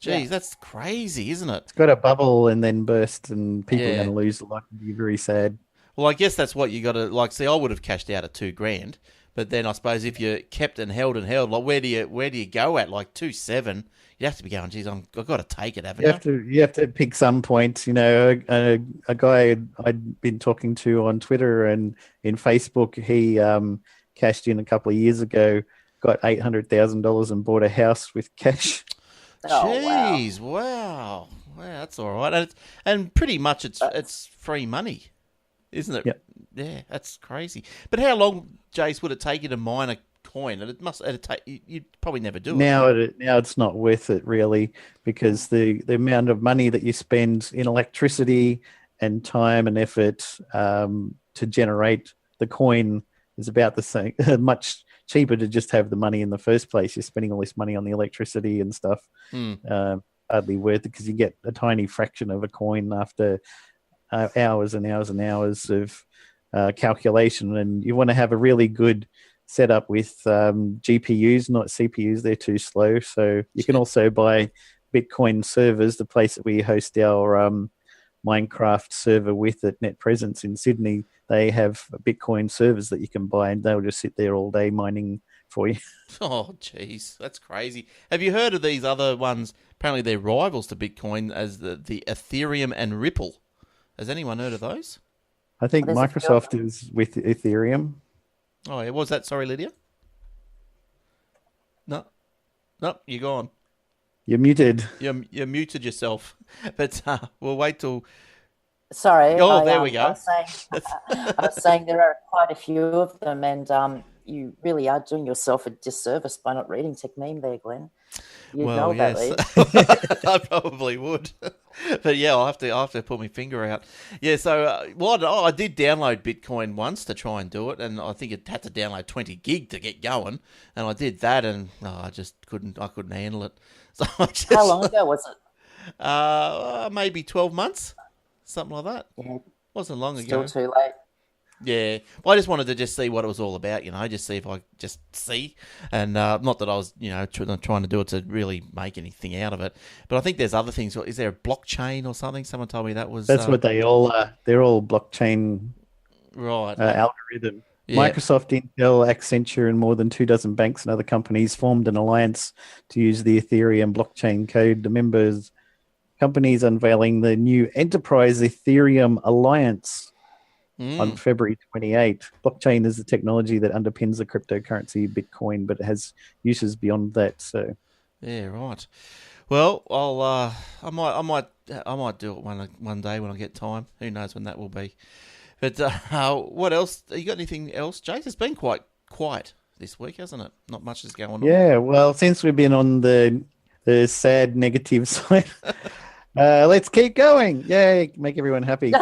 Geez, that's crazy, isn't it? It's got a bubble and then burst, and people are going to lose a lot and be very sad. Well, I guess that's what you got to see. I would have cashed out at $2,000, but then I suppose if you kept and held, like where do you go at? Like 2.7, you have to be going. Geez, I've got to take it, haven't you? You have to pick some point. You know, a guy I'd been talking to on Twitter and in Facebook, he cashed in a couple of years ago, got $800,000 and bought a house with cash. Jeez, wow, that's all right, and pretty much it's free money, isn't it? Yep. Yeah, that's crazy. But how long, Jace, would it take you to mine a coin? You'd probably never do it. Now it's not worth it really, because the amount of money that you spend in electricity and time and effort to generate the coin is about the same, much cheaper to just have the money in the first place. You're spending all this money on the electricity and stuff. Hardly worth it, because you get a tiny fraction of a coin after hours and hours and hours of calculation. And you want to have a really good setup with GPUs, not CPUs. They're too slow. So you can also buy Bitcoin servers, the place that we host our Minecraft server with at Net Presence in Sydney. They have Bitcoin servers that you can buy, and they'll just sit there all day mining for you. Oh, jeez, that's crazy. Have you heard of these other ones? Apparently they're rivals to Bitcoin, as the Ethereum and Ripple. Has anyone heard of those? I think Microsoft is with Ethereum. Oh, yeah. What was that? Sorry, Lidija? No, you're gone. You're muted. You muted yourself. But we'll wait till... Sorry. There we go. I was saying there are quite a few of them, and you really are doing yourself a disservice by not reading Tech Meme there, Glenn. You know about these. I probably would. But yeah, I'll have to put my finger out. Yeah, so I did download Bitcoin once to try and do it, and I think it had to download 20 gig to get going, and I did that, and I just couldn't handle it. So how long ago was it? Maybe 12 months, something like that. Yeah. Wasn't long ago. Still too late. Yeah, well, I just wanted to just see what it was all about, just see if I just see, and not that I was, trying to do it to really make anything out of it, but I think there's other things. Is there a blockchain or something? Someone told me that was. That's what they all are. They're all blockchain, right? Algorithm. Yeah. Microsoft, Intel, Accenture, and more than 24 banks and other companies formed an alliance to use the Ethereum blockchain code. The members companies unveiling the new Enterprise Ethereum Alliance. On February 28. Blockchain is the technology that underpins the cryptocurrency Bitcoin, but it has uses beyond that. So, yeah, right. Well, I might do it one day when I get time. Who knows when that will be? But what else? You got anything else, Jace? It's been quite quiet this week, hasn't it? Not much is going on. Yeah, well, since we've been on the sad negative side. Let's keep going. Yay, make everyone happy.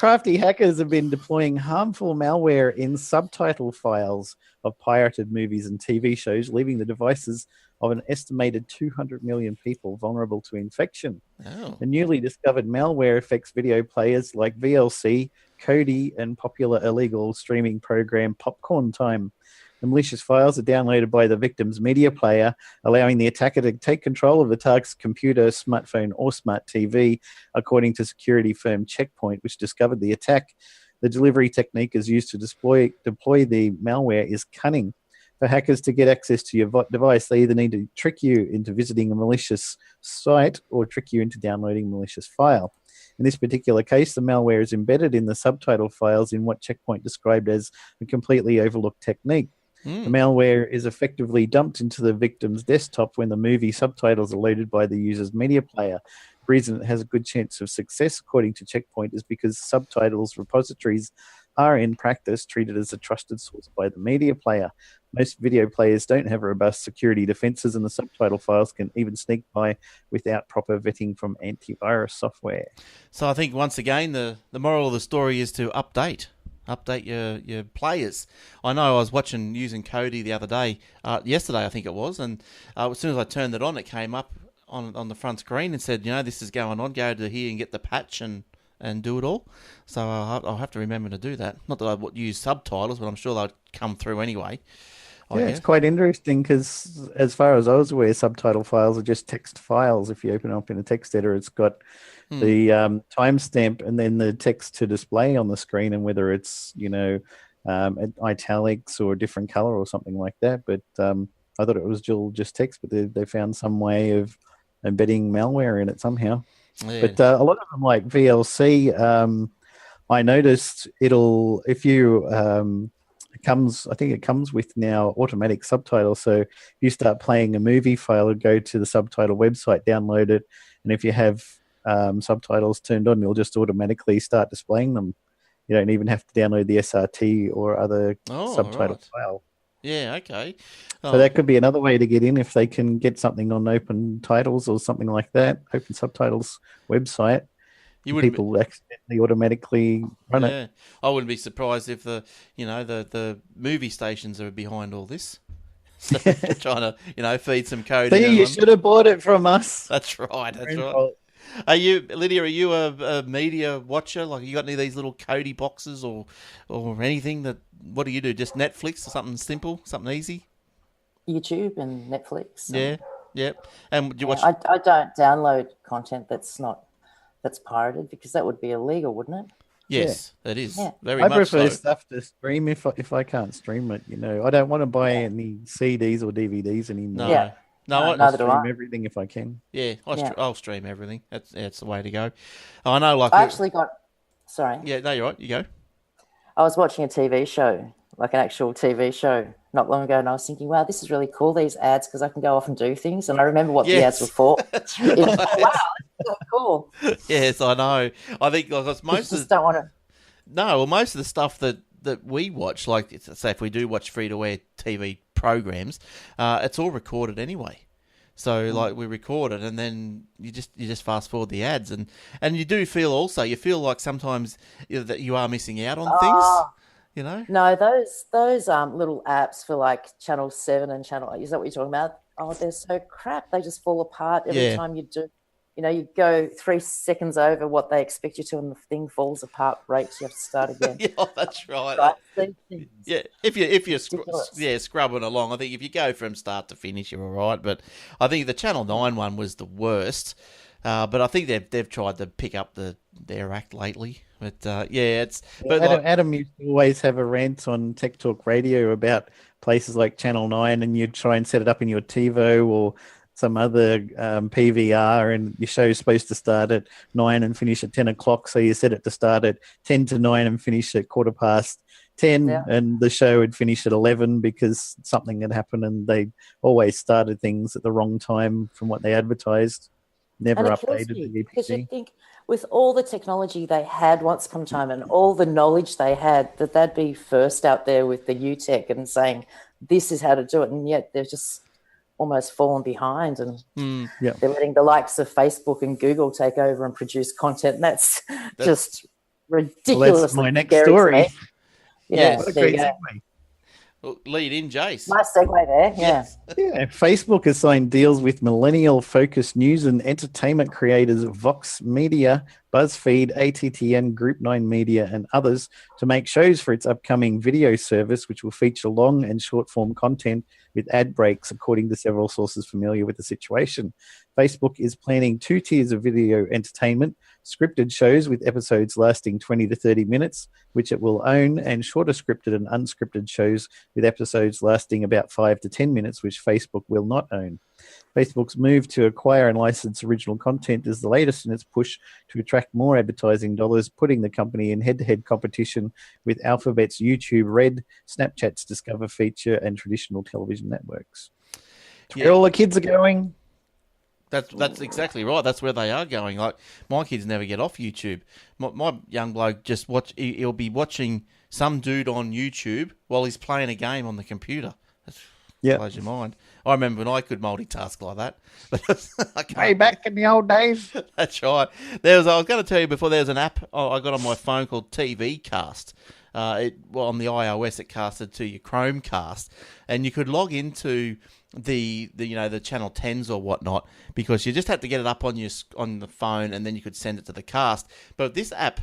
crafty hackers have been deploying harmful malware in subtitle files of pirated movies and TV shows, leaving the devices of an estimated 200 million people vulnerable to infection. Oh. The newly discovered malware affects video players like VLC, Kodi, and popular illegal streaming program Popcorn Time. The malicious files are downloaded by the victim's media player, allowing the attacker to take control of the target's computer, smartphone, or smart TV, according to security firm Checkpoint, which discovered the attack. The delivery technique is used to deploy the malware is cunning. For hackers to get access to your device, they either need to trick you into visiting a malicious site or trick you into downloading a malicious file. In this particular case, the malware is embedded in the subtitle files in what Checkpoint described as a completely overlooked technique. The malware is effectively dumped into the victim's desktop when the movie subtitles are loaded by the user's media player. The reason it has a good chance of success, according to Checkpoint, is because subtitles repositories are in practice treated as a trusted source by the media player. Most video players don't have robust security defenses, and the subtitle files can even sneak by without proper vetting from antivirus software. So I think, once again, the moral of the story is to update your players. I know I was using Kodi the other day, yesterday I think it was, and as soon as I turned it on, it came up on the front screen and said, this is going on, go to here and get the patch and do it all. So I'll have to remember to do that. Not that I would use subtitles, but I'm sure they'll come through anyway. It's quite interesting because, as far as I was aware, subtitle files are just text files. If you open it up in a text editor, it's got the timestamp and then the text to display on the screen, and whether it's italics or a different color or something like that. But I thought it was just text, but they found some way of embedding malware in it somehow. Yeah. But a lot of them, like VLC, I noticed if you I think it comes with now automatic subtitles. So if you start playing a movie file, go to the subtitle website, download it, and if you have subtitles turned on, you'll just automatically start displaying them. You don't even have to download the SRT or other subtitle file. Yeah, okay. So that could be another way to get in if they can get something on Open Titles or something like that, Open Subtitles website. People accidentally automatically run it. I wouldn't be surprised if the movie stations are behind all this. So trying to, feed some code. See, you should have bought it from us. That's right. Are you, Lidija, are you a media watcher? Like, you got any of these little Kodi boxes or anything what do you do? Just Netflix or something simple, something easy? YouTube and Netflix. Yeah. And do you watch? I don't download content that's pirated, because that would be illegal, wouldn't it? Yes, it is. Yeah. I prefer stuff to stream if I can't stream it. I don't want to buy any CDs or DVDs anymore. No, I'll stream everything if I can. Yeah, I'll stream everything. That's the way to go. I know. Sorry. Yeah, no, you're right. You go. I was watching a TV show, like an actual TV show, not long ago, and I was thinking, wow, this is really cool, these ads, because I can go off and do things. And I remember what the ads were for. That's right. Wow, that's so cool. Yes, I know. I think most of the stuff that we watch, like, say if we do watch free-to-air TV programs, it's all recorded anyway. So like, we record it, and then you just fast forward the ads, and you do feel like sometimes that you are missing out on things. No, those little apps for like Channel 7 and Channel 8, is that what you're talking about? Oh, they're so crap. They just fall apart every time you do. You go 3 seconds over what they expect you to, and the thing falls apart. Breaks. You have to start again. Yeah, that's right. Yeah, if you're scrubbing along, I think if you go from start to finish, you're all right. But I think the Channel 9 one was the worst. But I think they've tried to pick up their act lately. But Adam used to always have a rant on Tech Talk Radio about places like Channel 9, and you'd try and set it up in your TiVo or some other PVR, and your show's supposed to start at 9 and finish at 10 o'clock. So you set it to start at 10 to 9 and finish at 10:15, and the show would finish at 11 because something had happened, and they always started things at the wrong time from what they advertised. Never updated the EPG. Because you think, with all the technology they had once upon a time and all the knowledge they had, that they'd be first out there with the new tech and saying, this is how to do it. And yet they've just almost fallen behind, and they're letting the likes of Facebook and Google take over and produce content. And that's just ridiculous. That's my next story. Yeah, What a there you great go. segue. Well, lead in, Jace. Nice segue there. Yeah. Yeah, Facebook has signed deals with millennial-focused news and entertainment creators Vox Media, BuzzFeed, ATTN, Group 9 Media, and others to make shows for its upcoming video service, which will feature long and short-form content with ad breaks, according to several sources familiar with the situation. Facebook is planning 2 tiers of video entertainment, scripted shows with episodes lasting 20 to 30 minutes, which it will own, and shorter scripted and unscripted shows with episodes lasting about 5 to 10 minutes, which Facebook will not own. Facebook's move to acquire and license original content is the latest in its push to attract more advertising dollars, putting the company in head-to-head competition with Alphabet's YouTube Red, Snapchat's Discover feature, and traditional television networks. Where all the kids are going. That's exactly right. That's where they are going. Like, my kids never get off YouTube. My young bloke just he'll be watching some dude on YouTube while he's playing a game on the computer. That blows your mind. I remember when I could multitask like that. But Way back in the old days. That's right. I was going to tell you before, there's an app I got on my phone called TV Cast. On the iOS, it casted to your Chromecast, and you could log into the channel 10s or whatnot, because you just had to get it up on the phone, and then you could send it to the cast. But this app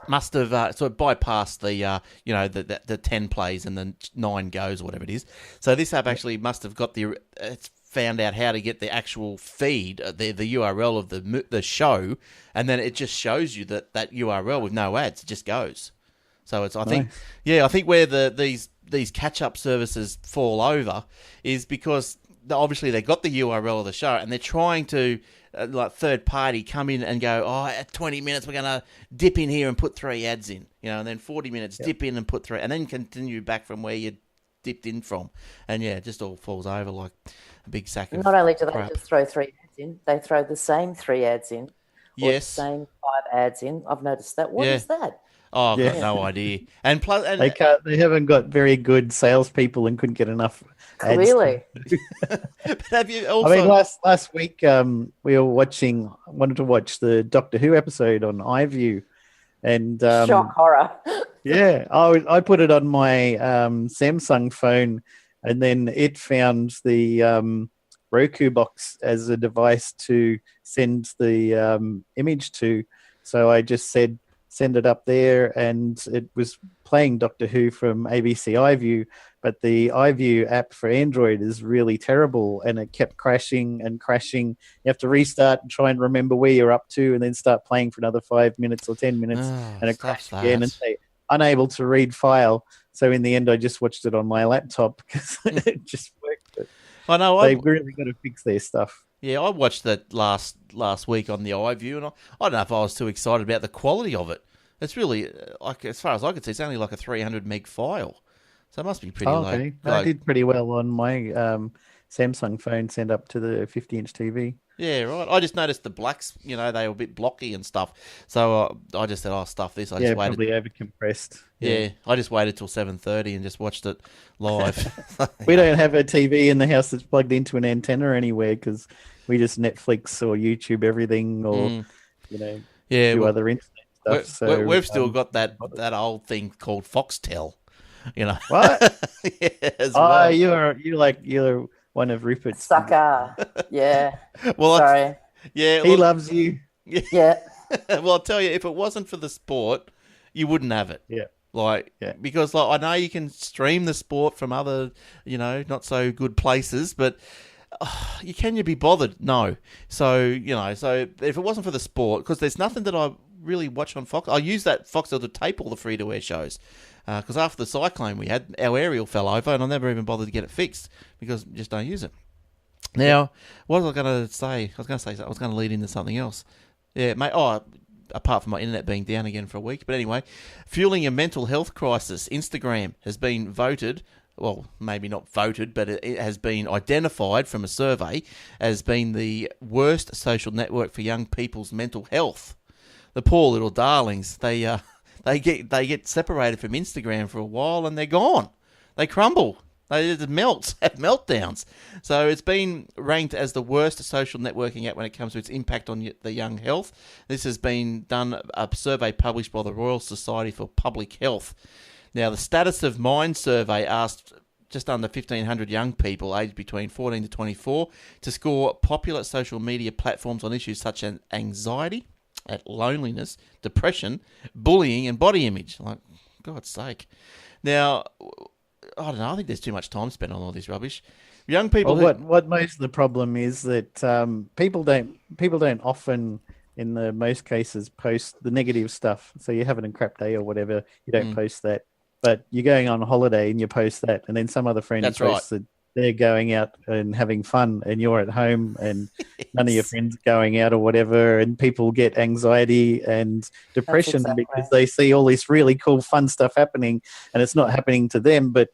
must have sort of bypassed the 10 plays and the 9 goes, or whatever it is. So this app actually must have got it's found out how to get the actual feed, the URL of the show, and then it just shows you that URL with no ads. It just goes. So I think where these catch-up services fall over is because obviously they got the URL of the show, and they're trying to like third party come in and go, at 20 minutes we're going to dip in here and put 3 ads in, and then 40 minutes dip in and put 3, and then continue back from where you dipped in from, and it just all falls over like a big sack of Not only do crap. they just throw 3 ads in, they throw the same 3 ads in. Or the same 5 ads in. I've noticed that. What is that? Oh, I've got no idea. And plus, They haven't got very good salespeople and couldn't get enough ads. Really? But have you also? I mean, last week we were wanted to watch the Doctor Who episode on iView, and shock horror. Yeah, I put it on my Samsung phone, and then it found the Roku box as a device to send the image to. So I just said, send it up there, and it was playing Doctor Who from ABC iView, but the iView app for Android is really terrible, and it kept crashing and crashing. You have to restart and try and remember where you're up to, and then start playing for another 5 minutes or 10 minutes, and it crashed again and say, unable to read file. So in the end, I just watched it on my laptop because it just worked. I know they've really got to fix their stuff. Yeah, I watched that last week on the iView, and I don't know if I was too excited about the quality of it. It's really, like, as far as I could see, it's only like a 300 meg file, so it must be pretty low. Okay, I did pretty well on my Samsung phone, sent up to the 50-inch TV. Yeah, right. I just noticed the blacks, they were a bit blocky and stuff. So I just said, stuff this. I just waited. Probably overcompressed. Yeah, I just waited till 7:30 and just watched it live. We don't have a TV in the house that's plugged into an antenna anywhere because we just Netflix or YouTube everything, or do other internet stuff. So we've still got that old thing called Foxtel. What? Well. You're one of Rupert's sucker. Yeah. Well, sorry. Yeah, he loves you. Yeah. Well, I'll tell you, if it wasn't for the sport, you wouldn't have it. Yeah. Because I know you can stream the sport from other, not so good places, but can you be bothered? No. So so if it wasn't for the sport, because there's nothing that I really watch on Fox. I use that Foxtel to tape all the free-to-air shows. Because after the cyclone we had, our aerial fell over, and I never even bothered to get it fixed because we just don't use it. Now, what was I going to say? I was going to lead into something else. Yeah, mate. Apart from my internet being down again for a week. But anyway, fueling a mental health crisis, Instagram has been voted, well, maybe not voted, but it has been identified from a survey as being the worst social network for young people's mental health. The poor little darlings, they get separated from Instagram for a while and they're gone. They crumble. They just have meltdowns. So it's been ranked as the worst social networking app when it comes to its impact on the young health. This has been done, a survey published by the Royal Society for Public Health. Now, the Status of Mind survey asked just under 1,500 young people aged between 14 to 24 to score popular social media platforms on issues such as anxiety, loneliness, depression, bullying, and body image. Like, God's sake. Now, I don't know. I think there's too much time spent on all this rubbish. Young people. Well, what most of the problem is that people don't often, in the most cases, post the negative stuff. So you're having a crap day or whatever, you don't post that. But you're going on holiday and you post that, and then some other friend posts that they're going out and having fun, and you're at home, and none of your friends are going out or whatever, and people get anxiety and depression because they see all this really cool, fun stuff happening, and it's not happening to them. But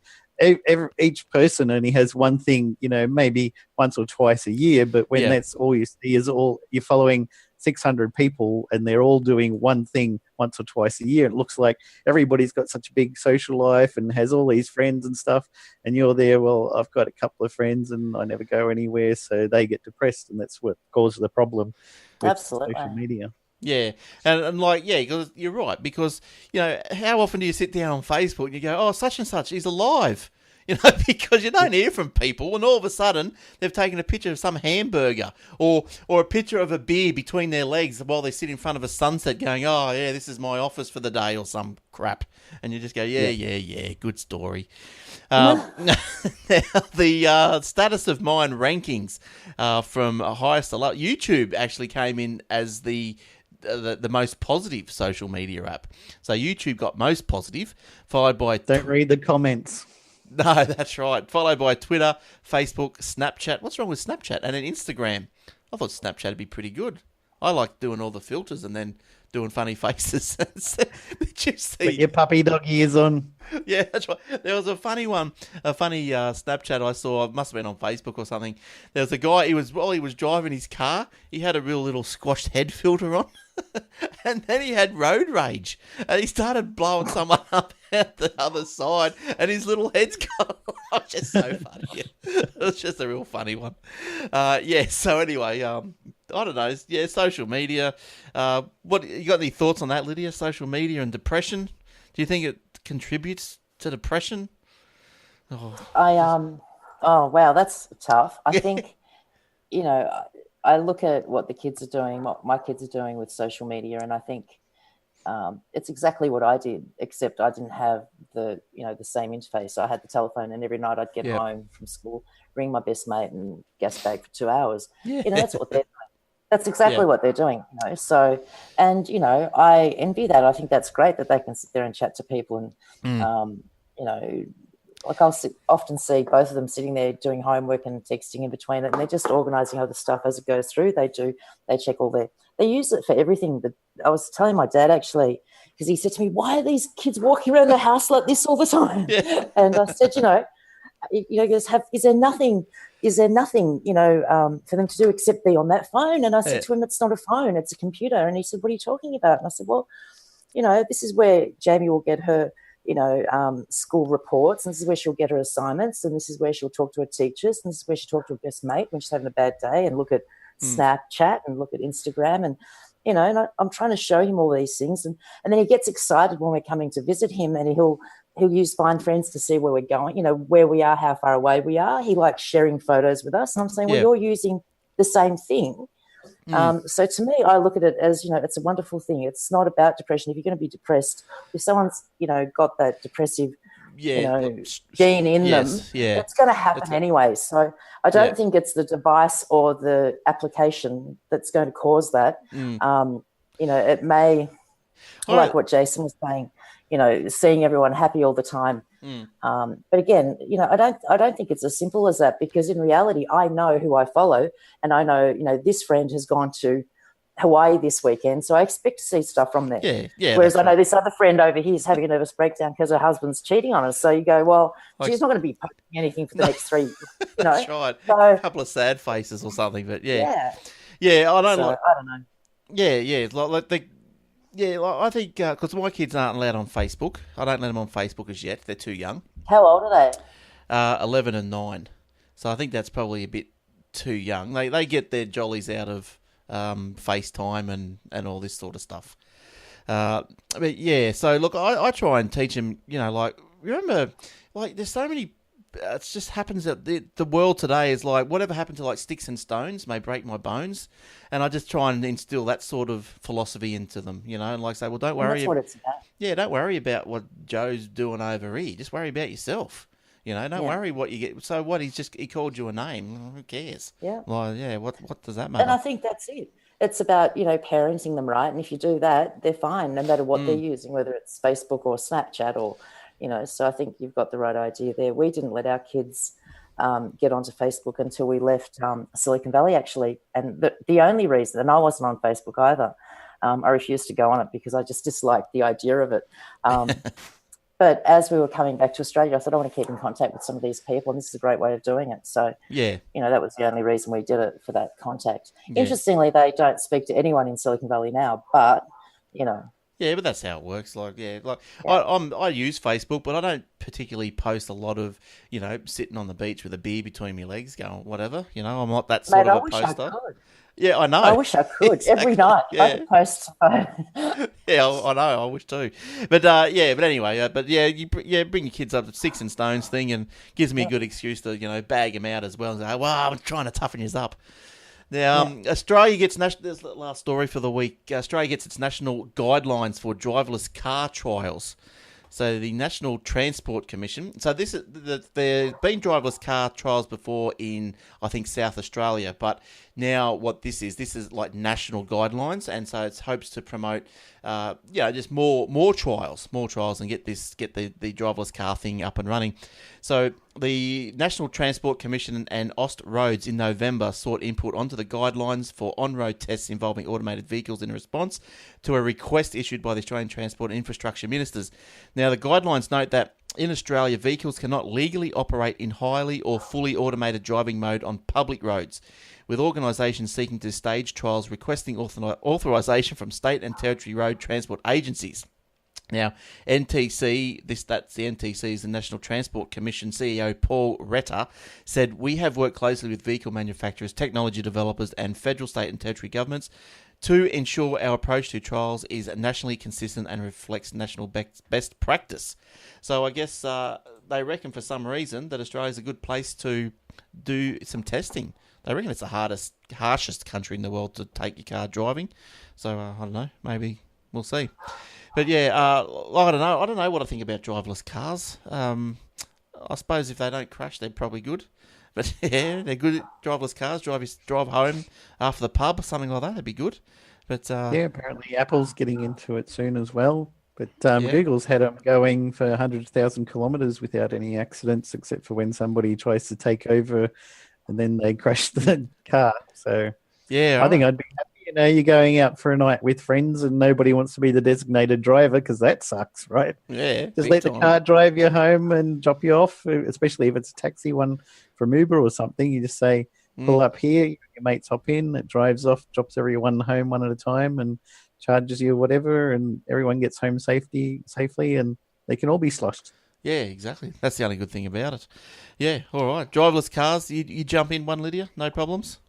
each person only has one thing, maybe once or twice a year. But when that's all you see is you're following 600 people and they're all doing one thing once or twice a year. It looks like everybody's got such a big social life and has all these friends and stuff. And you're there, well, I've got a couple of friends and I never go anywhere. So they get depressed, and that's what causes the problem with social media. Yeah. And because you're right. Because, how often do you sit down on Facebook and you go, oh, such and such is alive? Because you don't hear from people, and all of a sudden they've taken a picture of some hamburger or a picture of a beer between their legs while they sit in front of a sunset going, oh, yeah, this is my office for the day or some crap. And you just go, yeah, good story. The Status of Mind rankings from highest to low. YouTube actually came in as the most positive social media app. So YouTube got most positive, followed by... Don't read the comments. No, that's right. Followed by Twitter, Facebook, Snapchat. What's wrong with Snapchat? And then Instagram. I thought Snapchat would be pretty good. I like doing all the filters and then doing funny faces. Did you see? Put your puppy dog ears on. Yeah, that's right. There was a funny one, Snapchat I saw. It must have been on Facebook or something. There was a guy, while he was driving his car, he had a real little squashed head filter on. And then he had road rage. And he started blowing someone up at the other side. And his little head's gone. It was just so funny. It was just a real funny one. So anyway, I don't know. Yeah, social media. What you got any thoughts on that, Lidija? Social media and depression? Do you think it contributes to depression? Oh wow, that's tough. I think, I look at what the kids are doing, what my kids are doing with social media, and I think it's exactly what I did, except I didn't have the same interface. So I had the telephone, and every night I'd get home from school, ring my best mate, and gas bag for 2 hours. Yeah. That's what they're doing. That's exactly what they're doing. So, and I envy that. I think that's great that they can sit there and chat to people, and like I'll often see both of them sitting there doing homework and texting in between it, and they're just organising other stuff as it goes through. They check they use it for everything. I was telling my dad actually, because he said to me, "Why are these kids walking around the house like this all the time?" Yeah. And I said, is there nothing, for them to do except be on that phone? And I said to him, it's not a phone, it's a computer. And he said, what are you talking about? And I said, well, this is where Jamie will get her, school reports, and this is where she'll get her assignments, and this is where she'll talk to her teachers, and this is where she'll talk to her best mate when she's having a bad day, and look at Snapchat and look at Instagram, and and I'm trying to show him all these things, and then he gets excited when we're coming to visit him, and he'll use Find Friends to see where we're going, where we are, how far away we are. He likes sharing photos with us, and I'm saying, well, you're using the same thing. So to me, I look at it as, it's a wonderful thing. It's not about depression. If you're going to be depressed, if someone's, got that depressive, gene in them, it's going to happen anyway. So I don't think it's the device or the application that's going to cause that. It may, like what Jason was saying, seeing everyone happy all the time. But again, I don't think it's as simple as that, because in reality, I know who I follow, and I know, this friend has gone to Hawaii this weekend, so I expect to see stuff from there. Whereas I know this other friend over here is having a nervous breakdown because her husband's cheating on her. So you go, well, she's not going to be posting anything for the next 3, That's right. So, a couple of sad faces or something, but I don't know. I think because my kids aren't allowed on Facebook. I don't let them on Facebook as yet. They're too young. How old are they? 11 and 9. So I think that's probably a bit too young. They get their jollies out of FaceTime and all this sort of stuff. But yeah, so look, I try and teach them, like, remember, like, there's so many, it just happens that the world today is like, whatever happened to like sticks and stones may break my bones. And I just try and instill that sort of philosophy into them, and like say, well, don't worry. That's what it's about. Yeah, don't worry about what Joe's doing over here. Just worry about yourself. Don't worry what you get. So what? He called you a name. Who cares? Yeah. Like, yeah. What does that matter? And I think that's it. It's about, parenting them right. And if you do that, they're fine, no matter what they're using, whether it's Facebook or Snapchat or, so I think you've got the right idea there. We didn't let our kids get onto Facebook until we left Silicon Valley, actually. And the only reason, and I wasn't on Facebook either, I refused to go on it because I just disliked the idea of it. But as we were coming back to Australia, I thought I want to keep in contact with some of these people, and this is a great way of doing it. So, yeah, that was the only reason we did it, for that contact. Yeah. Interestingly, they don't speak to anyone in Silicon Valley now, but, Yeah, but that's how it works. Like, yeah, I use Facebook, but I don't particularly post a lot of, sitting on the beach with a beer between my legs, going whatever. I'm not that sort of a poster. I could. Yeah, I know. I wish I could. Exactly. Every night. Yeah. I could post. Yeah, I know. I wish too. But but anyway, bring your kids up to sticks and stones thing, and gives me a good excuse to bag them out as well. And say, well, I'm trying to toughen you up. Now, Australia gets this is the last story for the week. Australia gets its national guidelines for driverless car trials. So the National Transport Commission. So there have been driverless car trials before in, I think, South Australia, but now what this is like national guidelines, and so it hopes to promote, just more trials, and get the driverless car thing up and running. So the National Transport Commission and Aust Roads in November sought input onto the guidelines for on-road tests involving automated vehicles in response to a request issued by the Australian Transport and Infrastructure Ministers. Now, the guidelines note that in Australia, vehicles cannot legally operate in highly or fully automated driving mode on public roads, with organisations seeking to stage trials requesting authorisation from state and territory road transport agencies. Now, NTC, that's the NTC's, the National Transport Commission CEO Paul Retter, said, "We have worked closely with vehicle manufacturers, technology developers and federal, state and territory governments to ensure our approach to trials is nationally consistent and reflects national best practice." So I guess they reckon for some reason that Australia is a good place to do some testing. They reckon it's the harshest country in the world to take your car driving. So I don't know, maybe we'll see. But yeah, I don't know. I don't know what I think about driverless cars. I suppose if they don't crash, they're probably good. But yeah, they're good driverless cars. Drive home after the pub, something like that. That'd be good. But apparently Apple's getting into it soon as well. But Google's had them going for 100,000 kilometres without any accidents, except for when somebody tries to take over and then they crash the car. So yeah, I think I'd be happy. You're going out for a night with friends and nobody wants to be the designated driver because that sucks, right? Yeah. Just let the car drive you home and drop you off, especially if it's a taxi one from Uber or something. You just say, pull up here, your mates hop in, it drives off, drops everyone home one at a time and charges you whatever, and everyone gets home safely and they can all be sloshed. Yeah, exactly. That's the only good thing about it. Yeah, all right. Driverless cars, you jump in one, Lidija? No problems?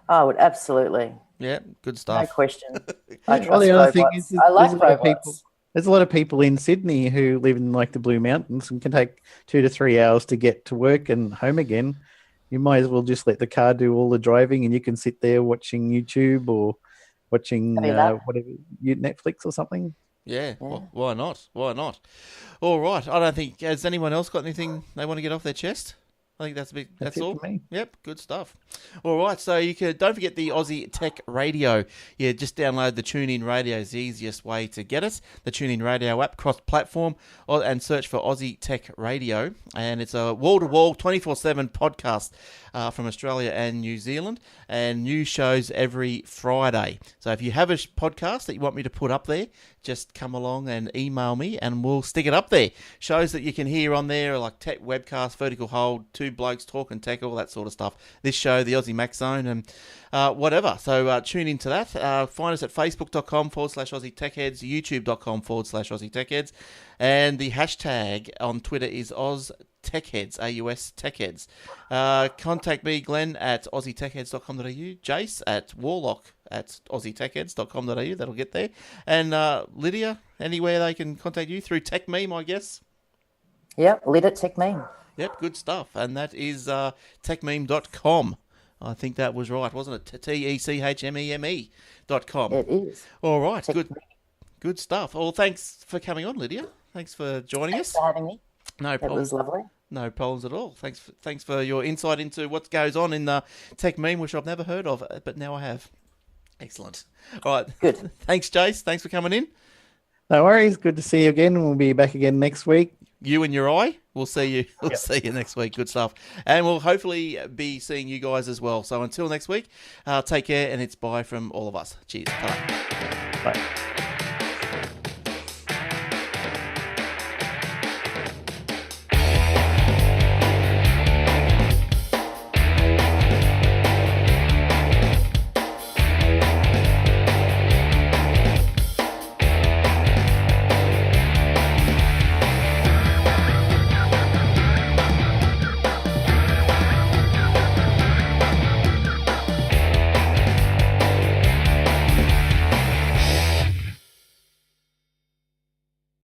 I would absolutely. Yeah, good stuff. No question. I trust the other thing robots. is I like robots. There's a lot of people in Sydney who live in like the Blue Mountains and can take 2 to 3 hours to get to work and home again. You might as well just let the car do all the driving and you can sit there watching YouTube or watching Netflix or something. Yeah. Well, why not? Why not? All right. I don't think, has anyone else got anything they want to get off their chest? I think that's all. For me. Yep, good stuff. All right, so you can don't forget the Aussie Tech Radio. Yeah, just download the TuneIn Radio is the easiest way to get it. The TuneIn Radio app, cross-platform, and search for Aussie Tech Radio. And it's a wall-to-wall, 24/7 podcast from Australia and New Zealand, and new shows every Friday. So if you have a podcast that you want me to put up there, just come along and email me and we'll stick it up there. Shows that you can hear on there are like Tech Webcast, Vertical Hold, Two Blokes Talking Tech, all that sort of stuff. This show, the Aussie Mac Zone, and whatever. So tune into that. Find us at facebook.com/Aussie Tech Heads, youtube.com/Aussie Tech Heads, and the hashtag on Twitter is Techheads, AUS Techheads. Contact me, Glenn, at aussietechheads.com.au, Jace at Warlock at aussietechheads.com.au. That'll get there. And Lidija, anywhere they can contact you through TechMeme, I guess? Yep, Lid at TechMeme. Yep, good stuff. And that is techmeme.com. I think that was right, wasn't it? TECHMEME.com. It is. All right, good stuff. Well, thanks for coming on, Lidija. Thanks for joining us. Thanks for having me. No problem. It was lovely. No problems at all. Thanks for your insight into what goes on in the TechMeme, which I've never heard of, but now I have. Excellent. All right. Good. Thanks, Jace. Thanks for coming in. No worries. Good to see you again. We'll be back again next week. You and your eye. We'll see you. We'll see you next week. Good stuff. And we'll hopefully be seeing you guys as well. So until next week, take care, and it's bye from all of us. Cheers. Ta-ra. Bye.